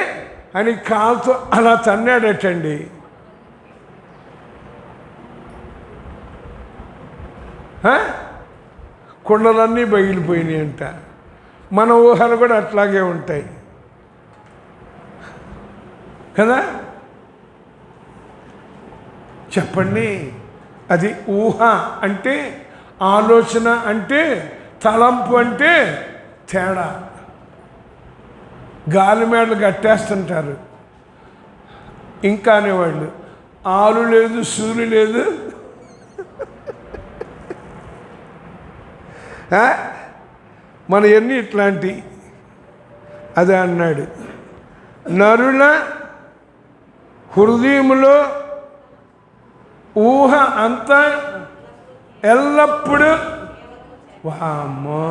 అని కాలుతో అలా తన్నాడటండి. కుండలన్నీ పగిలిపోయినాయి అంట. మన ఊహలు కూడా అట్లాగే ఉంటాయి కదా. చెప్పండి, అది ఊహ అంటే, ఆలోచన అంటే, తలంపు అంటే తేడా. గాలి మేడలు కట్టేస్తుంటారు. ఇంకా అనేవాళ్ళు ఆలు లేదు, సూలు లేదు. మన ఎన్ని ఇట్లాంటి. అదే అన్నాడు, నరుల హృదయములో ఊహ అంతా ఎల్లప్పుడూ వామ్మో.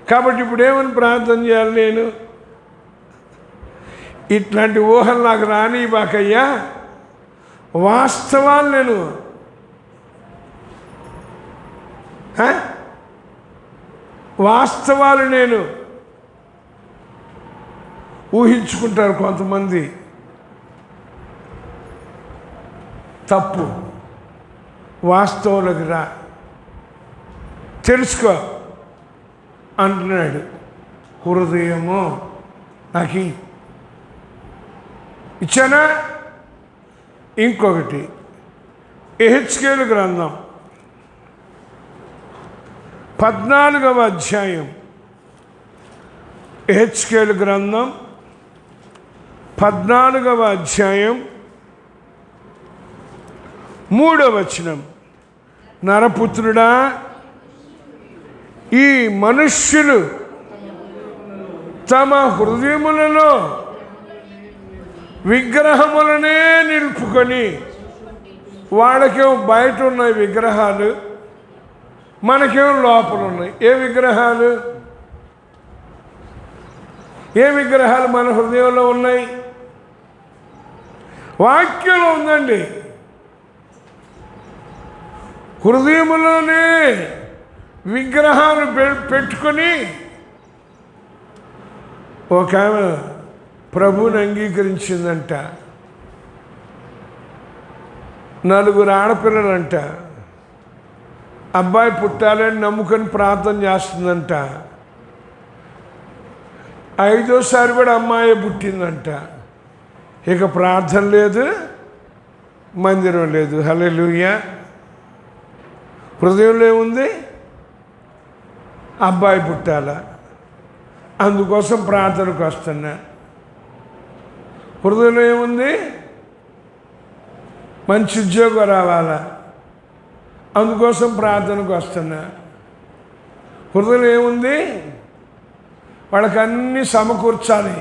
కాబట్టి ఇప్పుడు ఏమని ప్రార్థన చేయాలి నేను? ఇట్లాంటి ఊహలు నాకు రాని బాకయ్యా, వాస్తవాలు నేను వాస్తవాలు నేను ఊహించుకుంటారు కొంతమంది. తప్పు. వాస్తవాలకు రా, తెలుసుకో అంటున్నాడు. హృదయము నాకు ఇచ్చానా? ఇంకొకటి యెహెజ్కేలు గ్రంథం 14వ అధ్యాయం. యెహెజ్కేలు గ్రంథం 14వ అధ్యాయం 3వ వచనం. నరపుత్రుడా, ఈ మనుష్యులు తమ హృదయములలో విగ్రహములనే నిలుపుకొని, వాళ్ళకేమో బయట ఉన్నాయి విగ్రహాలు, మనకేమో లోపల ఉన్నాయి. ఏ విగ్రహాలు? ఏ విగ్రహాలు మన హృదయంలో ఉన్నాయి? వాక్యంలో ఉందండి. హృదయములోనే విగ్రహాలు పెట్టుకొని ఒక ఆమె ప్రభువుని అంగీకరించిందంట. 4 ఆడపిల్లలంట. అబ్బాయి పుట్టాలని నమ్ముకొని ప్రార్థన చేస్తుందంట. 5వసారి కూడా అమ్మాయి పుట్టిందంట. ఇక ప్రార్థన లేదు, మందిరం లేదు. హల్లెలూయా. హృదయంలో ఏముంది? అబ్బాయి పుట్టాల, అందుకోసం ప్రార్థనకు వస్తున్నా. హృదయంలో ఏముంది? మంచి ఉద్యోగం రావాలా, అందుకోసం ప్రార్థనకు వస్తున్నా. హృదయంలో ఏముంది? వాళ్ళకి అన్నీ సమకూర్చాలి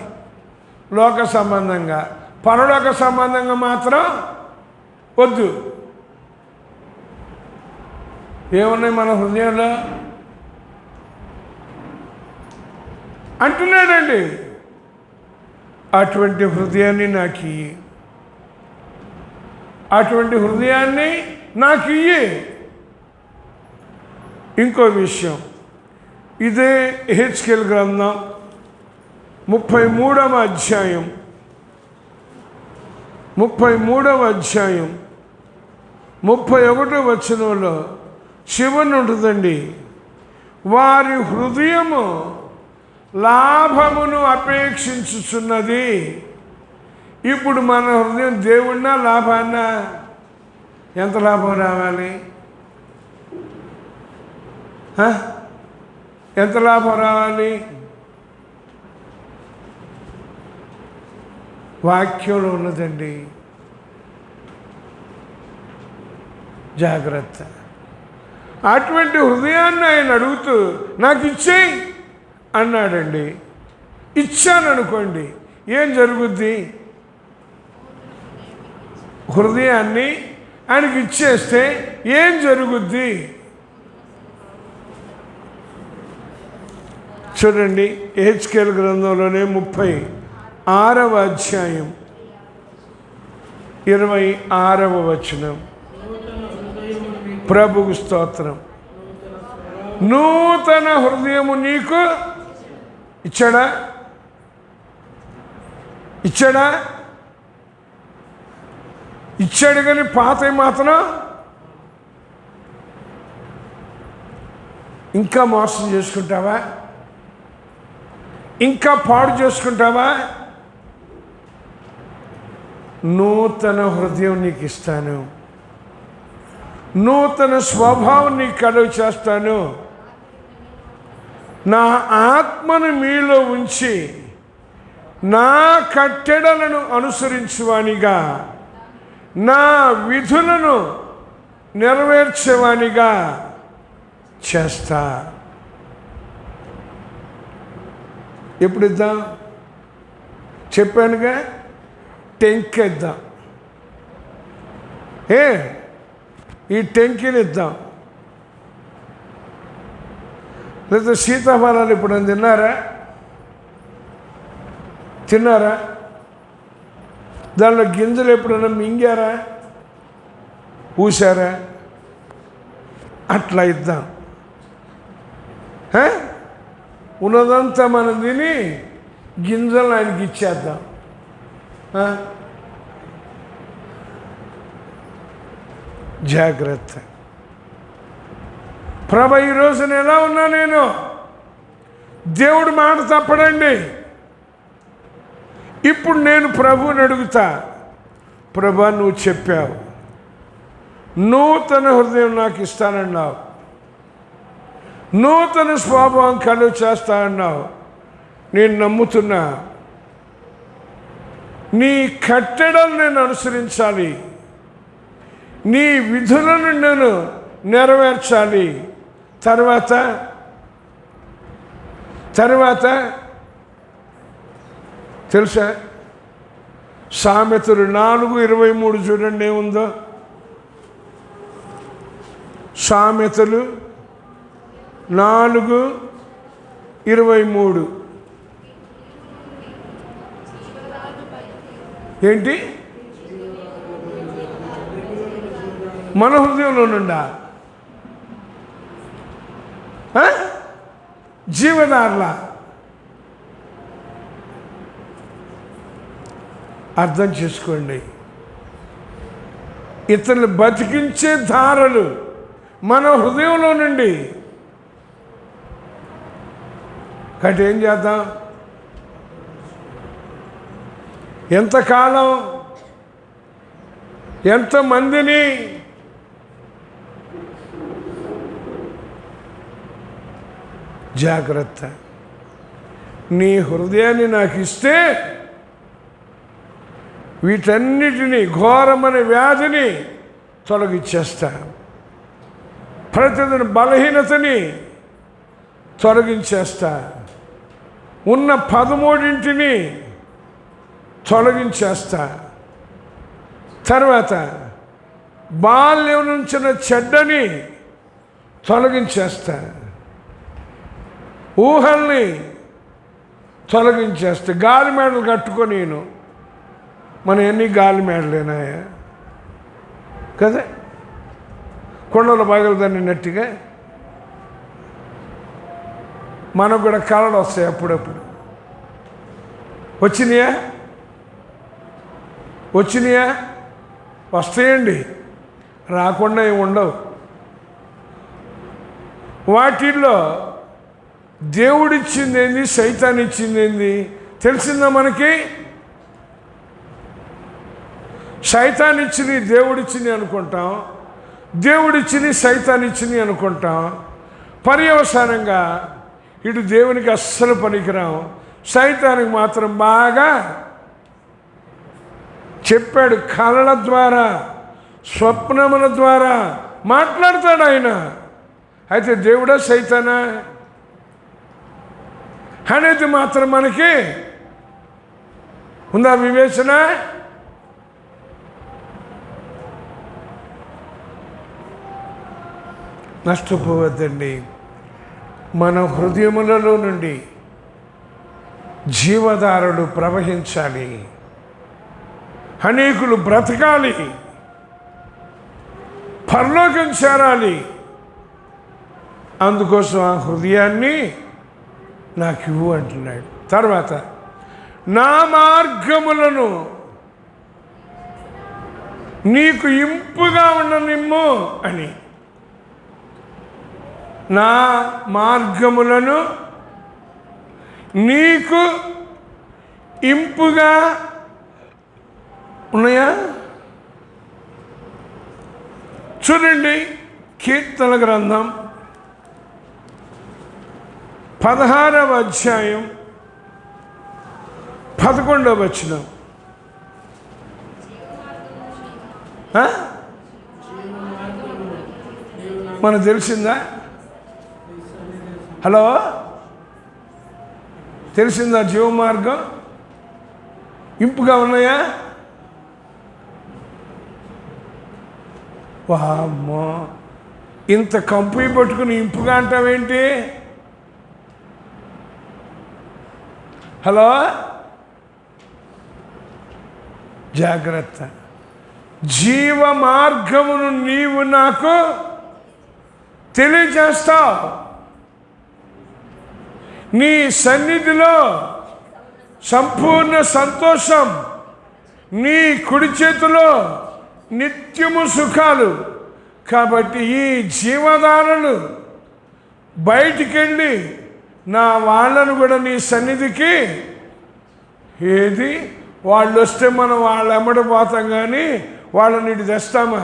లోక సంబంధంగా, పరలోక సంబంధంగా మాత్రం వద్దు. ఏమున్నాయి మన హృదయంలో అంటున్నాడండి. అటువంటి హృదయాన్ని నాకు ఇయ్యి, అటువంటి హృదయాన్ని నాకు ఇయ్యి. ఇంకో విషయం, ఇదే యెహెజ్కేలు గ్రంథం 33వ అధ్యాయం 31వ వచనంలో చివరి ఉంటుందండి. వారి హృదయము లాభమును అపేక్షించుచున్నది. ఇప్పుడు మన హృదయం దేవుడినా లాభాన్నా? ఎంత లాభం రావాలి? ఎంత లాభం రావాలి? వాక్యంలో ఉన్నదండి. జాగ్రత్త. అటువంటి హృదయాన్ని ఆయన అడుగుతూ నాకు ఇచ్చేయి అన్నాడండి. ఇచ్చాను అనుకోండి, ఏం జరుగుద్ది? హృదయాన్ని ఆయనకి ఇచ్చేస్తే ఏం జరుగుద్ది? చూడండి, హెచ్కేల్ గ్రంథంలోనే 36వ అధ్యాయం 26వ వచనం. ప్రభువు స్తోత్రం. నూతన హృదయము నీకు ఇచ్చాడా? ఇచ్చాడా? ఇచ్చాడు. కానీ పాత మాత్రం ఇంకా మోసం చేసుకుంటావా? ఇంకా పాడు చేసుకుంటావా? నూతన హృదయం నీకు ఇస్తాను, నూతన స్వభావం నీకు కలుగ చేస్తాను, నా ఆత్మను మీలో ఉంచి నా కట్టడలను అనుసరించువానిగా, నా విధులను నెరవేర్చేవానిగా చేస్తా. ఎప్పుడు ఇద్దాం? చెప్పానుగా, టెంకేద్దాం. ఈ టెంకీని ఇద్దాం. లేదా సీతాఫలాలు ఇప్పుడు తిన్నారా? తిన్నారా? దానిలో గింజలు ఎప్పుడైనా మింగారా? ఊసారా? అట్లా ఇద్దాం. ఉన్నదంతా మనం తిని గింజలు ఆయనకి ఇచ్చేద్దాం. జాగ్రత్త. ప్రభు, ఈరోజు నేను ఎలా ఉన్నా? నేను దేవుడి మాట తప్పడండి. ఇప్పుడు నేను ప్రభువుని అడుగుతా, ప్రభా నువ్వు చెప్పావు, నూతన హృదయం నాకు ఇస్తానన్నావు, నూతన స్వభావం కలుగ చేస్తా అన్నావు. నేను నమ్ముతున్నా. నీ కట్టడలు నేను అనుసరించాలి, నీ విధులను నేను నెరవేర్చాలి. తర్వాత తెలుసా? సామెతలు 4:23 చూడండి ఏముందో. సామెతలు 4:23 ఏంటి? మన హృదయంలో నుండా జీవదారుల అర్థం చేసుకోండి. ఇతరులు బతికించే ధారలు మన హృదయంలో నుండి. కాబట్టి ఏం చేద్దాం? ఎంతకాలం, ఎంతమందిని జాగ్రత్త. నీ హృదయాన్ని నాకు ఇస్తే వీటన్నిటినీ, ఘోరమైన వ్యాధిని తొలగించేస్తా, ప్రతిదిన బలహీనతని తొలగించేస్తా, ఉన్న 13 తొలగించేస్తా. తర్వాత బాల్యం నుంచిన చెడ్డని తొలగించేస్తా, ఊహల్ని తొలగించేస్తా. గాలి మేడలు కట్టుకొని మన ఎన్ని గాలి మేడలేనాయా కదా? కొండలు పగలదాన్ని నట్టుగా మనకు కూడా కళలు వస్తాయి అప్పుడప్పుడు. వచ్చినాయా? వస్తాయండి, రాకుండా ఏమి ఉండవు. వాటిల్లో దేవుడిచ్చింది ఏంది, సైతాన్ ఇచ్చింది ఏంది తెలిసిందా మనకి? సైతాన్ ఇచ్చింది దేవుడిచ్చింది అనుకుంటాం, దేవుడిచ్చింది సైతాన్ ఇచ్చింది అనుకుంటాం. పర్యవసానంగా ఇటు దేవునికి అస్సలు పనికిరాం, సైతానికి మాత్రం బాగా చెప్పాడు. కళల ద్వారా, స్వప్నముల ద్వారా మాట్లాడతాడు ఆయన. అయితే దేవుడా సైతానా అనేది మాత్రం మనకి ఉందా వివేచన? నష్టపోవద్దండి. మన హృదయములలో నుండి జీవధారలు ప్రవహించాలి, అనేకులు బ్రతకాలి, పరలోకం చేరాలి. అందుకోసం ఆ హృదయాన్ని నాకు ఇవ్వు అంటున్నాడు. తర్వాత నా మార్గములను నీకు ఇంపుగా ఉండనిమ్ము అని. నా మార్గములను నీకు ఇంపుగా ఉన్నాయా? చూడండి, కీర్తన గ్రంథం 16వ అధ్యాయం 11వ వచనం. మనకు తెలిసిందా? హలో, తెలిసిందా? జీవ మార్గం ఇంపుగా ఉన్నాయా? వామ్మో, ఇంత కంపు పట్టుకుని ఇంపుగా అంటావేంటి? హలో, జాగ్రత్త. జీవ మార్గమును నీవు నాకు తెలియజేస్తావు. నీ సన్నిధిలో సంపూర్ణ సంతోషం, నీ కుడి చేతిలో నిత్యము సుఖాలు. కాబట్టి ఈ జీవధారలు బయటికెళ్ళి నా వాళ్ళను కూడా నీ సన్నిధికి, ఏది వాళ్ళు వస్తే మనం వాళ్ళ ఎమ్మడిపోతాం, కానీ వాళ్ళని ఇటు తెస్తామా?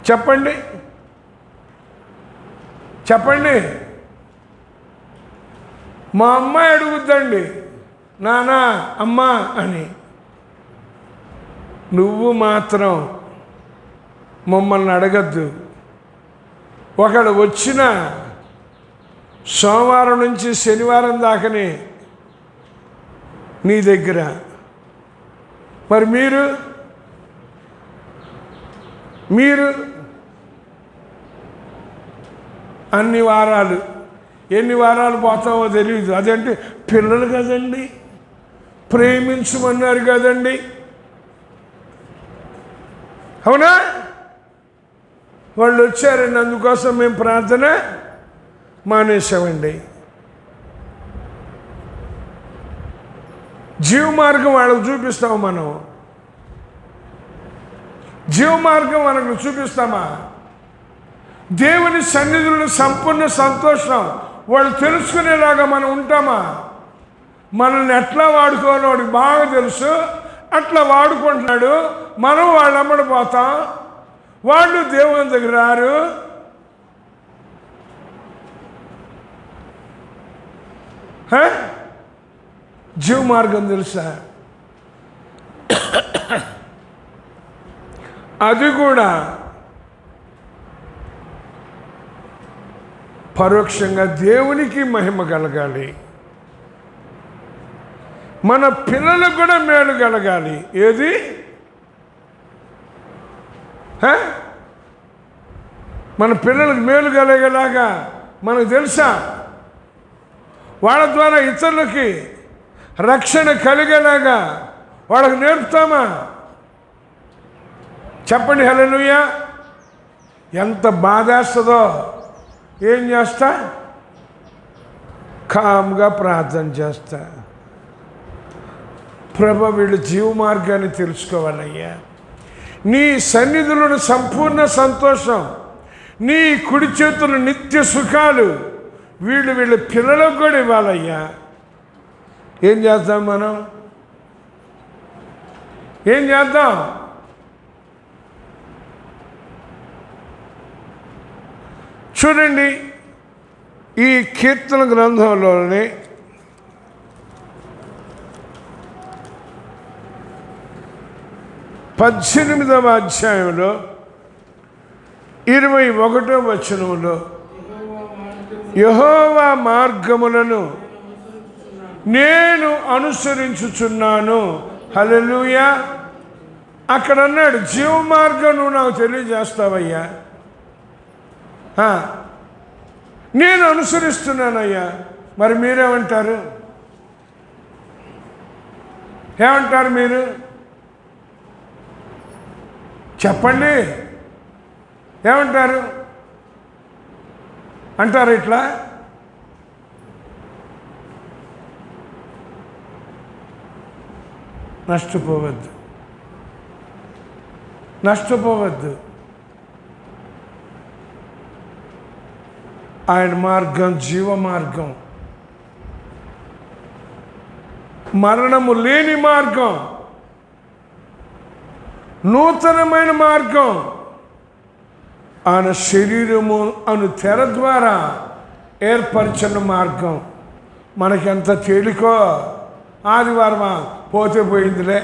చెప్పండి చెప్పండి. మా అమ్మాయి అడుగుద్దండి, నానా అమ్మా అని. నువ్వు మాత్రం మమ్మల్ని అడగద్దు. ఒకడు వచ్చిన సోమవారం నుంచి శనివారం దాకానే నీ దగ్గర, మరి మీరు అన్ని వారాలు, ఎన్ని వారాలు పోతామో తెలియదు. అదంటే పిల్లలు కదండి, ప్రేమించమన్నారు కదండి, అవునా? వాళ్ళు వచ్చారండి, అందుకోసం మేము ప్రార్థన మానేసామండి. జీవ మార్గం వాళ్ళకు చూపిస్తాము మనం. జీవ మార్గం వాళ్ళకు చూపిస్తామా? దేవుని సన్నిధులను సంపూర్ణ సంతోషం వాళ్ళు తెలుసుకునేలాగా మనం ఉంటామా? మనల్ని ఎట్లా వాడుకోవాలో వాడికి బాగా తెలుసు, అట్లా వాడుకుంటున్నాడు. మనం వాళ్ళు అమ్మడిపోతాం, వాళ్ళు దేవుని దగ్గర రారు. జీవ మార్గం తెలుసా? అది కూడా పరోక్షంగా దేవునికి మహిమ కలగాలి, మన పిల్లలకు కూడా మేలు కలగాలి. ఏది? మన పిల్లలకు మేలు కలిగేలాగా మనకు తెలుసా? వాళ్ళ ద్వారా ఇతరులకి రక్షణ కలిగేలాగా వాళ్ళకు నేర్పుతామా? చెప్పండి హల్లెలూయా. ఎంత బాధేస్తుందో. ఏం చేస్తా? కామ్గా ప్రార్థన చేస్తా, ప్రభు వీళ్ళు జీవ మార్గాన్ని తెలుసుకోవాలయ్యా, నీ సన్నిధులను సంపూర్ణ సంతోషం, నీ కుడి చేతులు నిత్య సుఖాలు వీళ్ళ పిల్లలకు కూడా ఇవ్వాలయ్యా. ఏం చేద్దాం మనం? ఏం చేద్దాం? చూడండి, ఈ కీర్తన గ్రంథంలోనే 18వ అధ్యాయంలో 21వ వచనంలో యెహోవా మార్గములను నేను అనుసరించుచున్నాను. హల్లెలూయా. అక్కడ అన్నాడు, జీవ మార్గం నువ్వు నాకు తెలియజేస్తావయ్యా. నేను అనుసరిస్తున్నానయ్యా. మరి మీరేమంటారు? ఏమంటారు మీరు? చెప్పండి, ఏమంటారు? అంటారు ఇట్లా? నష్టపోవద్దు, నష్టపోవద్దు. ఆయన మార్గం జీవ మార్గం, మరణము లేని మార్గం, నూతనమైన మార్గం. ఆయన శరీరము అను తెర ద్వారా ఏర్పరిచిన మార్గం. మనకెంత తేలికో. ఆదివారమా పోతే పోయిందిలే,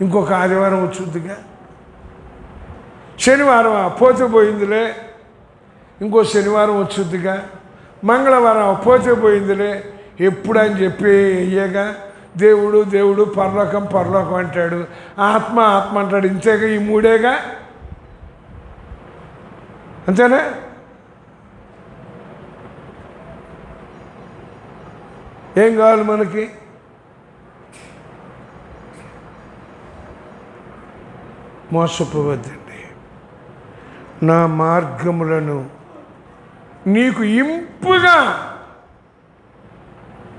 ఇంకొక ఆదివారం వచ్చుద్దిగా. శనివారమా పోతే పోయిందిలే, ఇంకో శనివారం వచ్చుద్దిగా. మంగళవారం పోతే పోయిందిలే, ఎప్పుడని చెప్పి అయ్యేగా. దేవుడు దేవుడు, పరలోకం పరలోకం అంటాడు, ఆత్మ ఆత్మ అంటాడు. ఇంతేగా, ఈ మూడేగా. అంతేనా? ఏం కావాలి మనకి? మోసపోవద్దండి. నా మార్గములను నీకు ఇంపుగా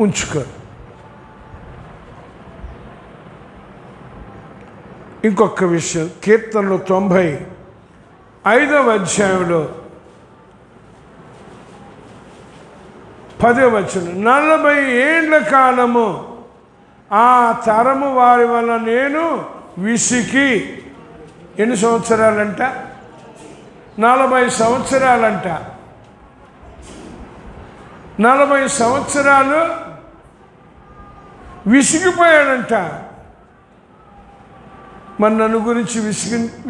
ఉంచుకో. ఇంకొక విషయం, కీర్తనలు 95వ అధ్యాయంలో 10వ వచనం, 40 ఏండ్ల కాలము ఆ తరము వారి వల్ల నేను విసికి. ఎన్ని సంవత్సరాలంట? 40 సంవత్సరాలంట. 40 సంవత్సరాలు విసిగిపోయాడంట. మరి నన్ను గురించి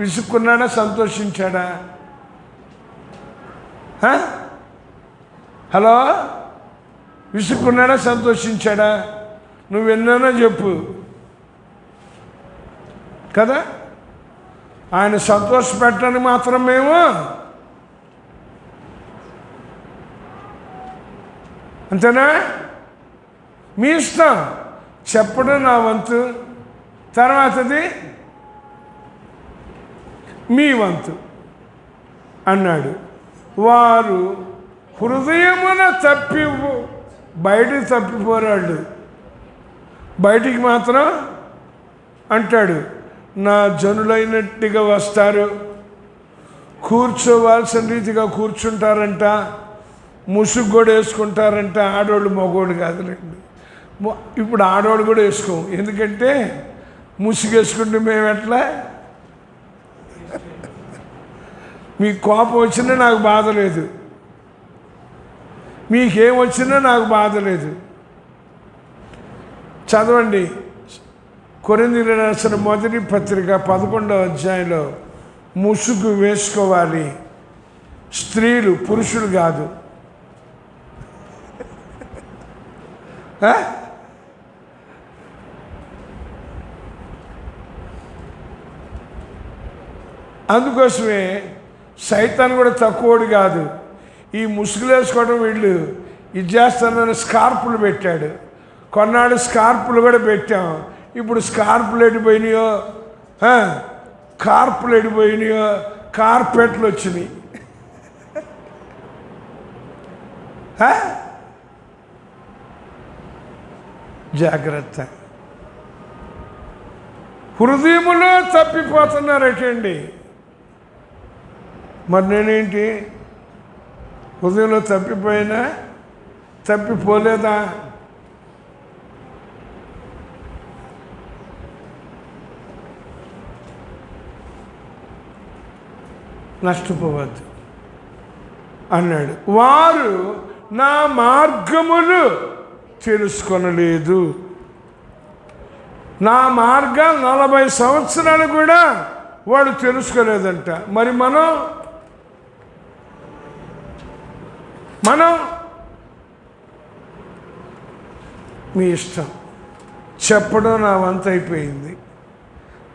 విసుక్కున్నాడా, సంతోషించాడా? హలో, విసుక్కున్నాడా, సంతోషించాడా? నువ్వు ఎన్నైనా చెప్పు కదా. ఆయన సంతోషపెట్టడానికి మాత్రం మేము అంతేనా? మీ ఇష్టం. చెప్పడం నా వంతు, తర్వాతది మీ వంతు అన్నాడు. వారు హృదయమున బయటికి తప్పిపోరాడు, బయటికి మాత్రం అంటాడు, నా జనులైనట్టుగా వస్తారు, కూర్చోవాల్సిన రీతిగా కూర్చుంటారంట, ముసుగు కూడా వేసుకుంటారంట. ఆడవాళ్ళు మగవాళ్ళు కాదులేండి. ఇప్పుడు ఆడవాళ్ళు కూడా వేసుకోము, ఎందుకంటే ముసుగు వేసుకుంటే మేము ఎట్లా? మీకు కోపం వచ్చినా నాకు బాధ లేదు, మీకేం వచ్చినా నాకు బాధ లేదు. చదవండి, కొరింథీయులకు రాసిన మొదటి పత్రిక 11వ అధ్యాయంలో ముసుగు వేసుకోవాలి స్త్రీలు, పురుషులు కాదు. అందుకోసమే సైతాన్ కూడా తక్కువడు కాదు. ఈ ముసుగులు వేసుకోవడం వీళ్ళు ఇది చేస్తానని స్కార్పులు పెట్టాడు. కొన్నాళ్ళు స్కార్పులు కూడా పెట్టాం. ఇప్పుడు స్కార్పులు ఎడిపోయినాయో, కార్పులు ఎడిపోయినాయో, కార్పెట్లు వచ్చినాయి. జాగ్రత్త. హృదయములో తప్పిపోతున్నారటండి. మరి నేనేంటి, హృదయంలో తప్పిపోయినా తప్పిపోలేదా? నష్టపోవద్దు అన్నాడు. వారు నా మార్గములు తెలుసుకొనలేదు. నా మార్గం 40 సంవత్సరాలు కూడా వాడు తెలుసుకోలేదంట. మరి మనం మీ ఇష్టం, చెప్పడం నా వంతు అయిపోయింది,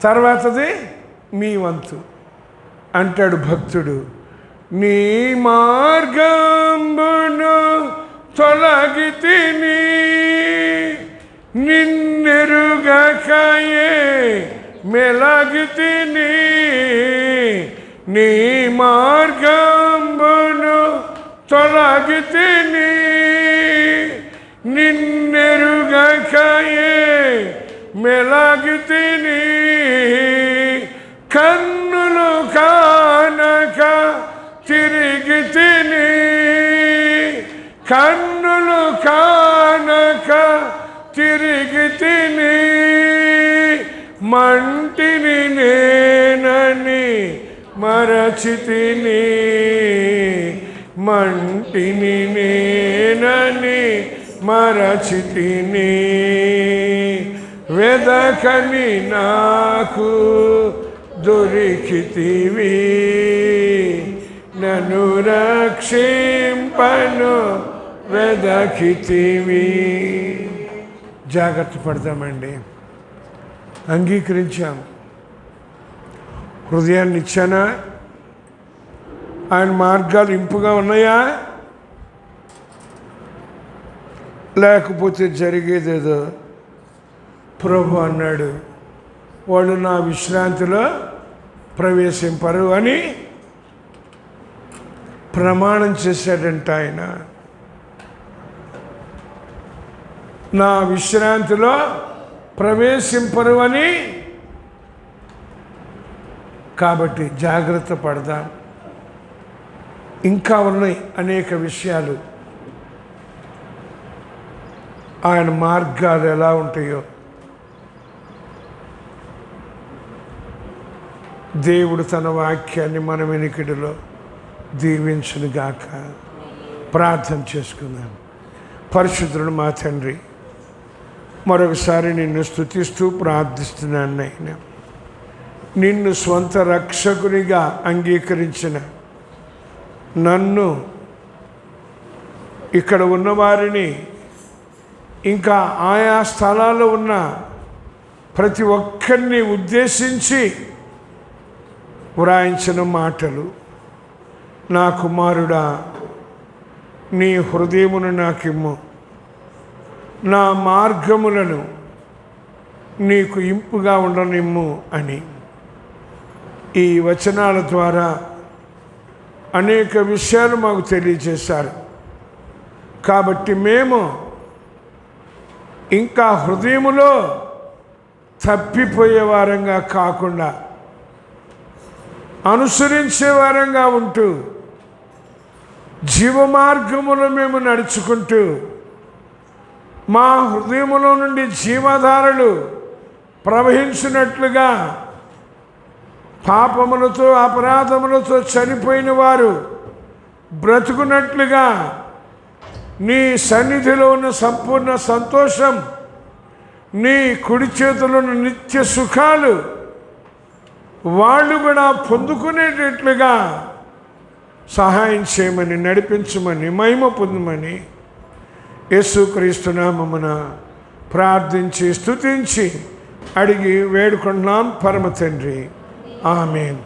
తర్వాతది మీ వంతు అంటాడు భక్తుడు. నీ మార్గంబును తొలగితిని నిన్నెరుగకయే మెలగితిని. నీ మార్గంబును తొలగితిని నిన్నెరుగకయే మెలగితిని. కన్నులు కానక తిరిగితిని, కన్నులు కానక తిరిగితిని. మంటిని నేనని మరచితిని, మంటిని నేనని మరచితిని. వెదకని నాకు దొరికితివి, నన్ను రక్షింపను వెదకితివి. జాగ్రత్త పడతామండి. అంగీకరించాం, హృదయాన్ని ఇచ్చానా? ఆయన మార్గాలు ఇంపుగా ఉన్నాయా? లేకపోతే జరిగేదేదో. ప్రభు అన్నాడు, వాళ్ళు నా విశ్రాంతిలో ప్రవేశింపరు అని ప్రమాణం చేశాడంట ఆయన. నా విశ్రాంతిలో ప్రవేశింపరు అని. కాబట్టి జాగ్రత్త పడదాం. ఇంకా ఉన్నాయి అనేక విషయాలు. ఆయన మార్గాలు ఎలా ఉంటాయో దేవుడు తన వాక్యాన్ని మన వెనుకడిలో దీవించునుగాక. ప్రార్థన చేసుకుందాం. పరిశుద్ధుడు మా తండ్రి, మరొకసారి నిన్ను స్తుతిస్తూ ప్రార్థిస్తున్నాను నాయన. నిన్ను స్వంత రక్షకునిగా అంగీకరించిన నన్ను, ఇక్కడ ఉన్నవారిని, ఇంకా ఆయా స్థలాల్లో ఉన్న ప్రతి ఒక్కరిని ఉద్దేశించి వ్రాయించిన మాటలు, నా కుమారుడా నీ హృదయమును నాకిమ్ము, నా మార్గములను నీకు ఇంపుగా ఉండనిమ్ము అని ఈ వచనాల ద్వారా అనేక విషయాలు మాకు తెలియజేశారు. కాబట్టి మేము ఇంకా హృదయములో తప్పిపోయే వారంగా కాకుండా అనుసరించే వారంగా ఉంటూ జీవ మార్గములో మేము నడుచుకుంటూ మా హృదయములో నుండి జీవధారలు ప్రవహించినట్లుగా పాపములతో అపరాధములతో చనిపోయిన వారు బ్రతుకున్నట్లుగా నీ సన్నిధిలో ఉన్న సంపూర్ణ సంతోషం, నీ కుడి చేతిలో ఉన్న నిత్య సుఖాలు వాళ్ళు కూడా పొందుకునేటట్లుగా సహాయం చేయమని, నడిపించమని, మహిమ పొందమని యేసుక్రీస్తు నామమున ప్రార్థించి స్తుతించి అడిగి వేడుకుంటున్నాం పరమ తండ్రి. ఆమేన్.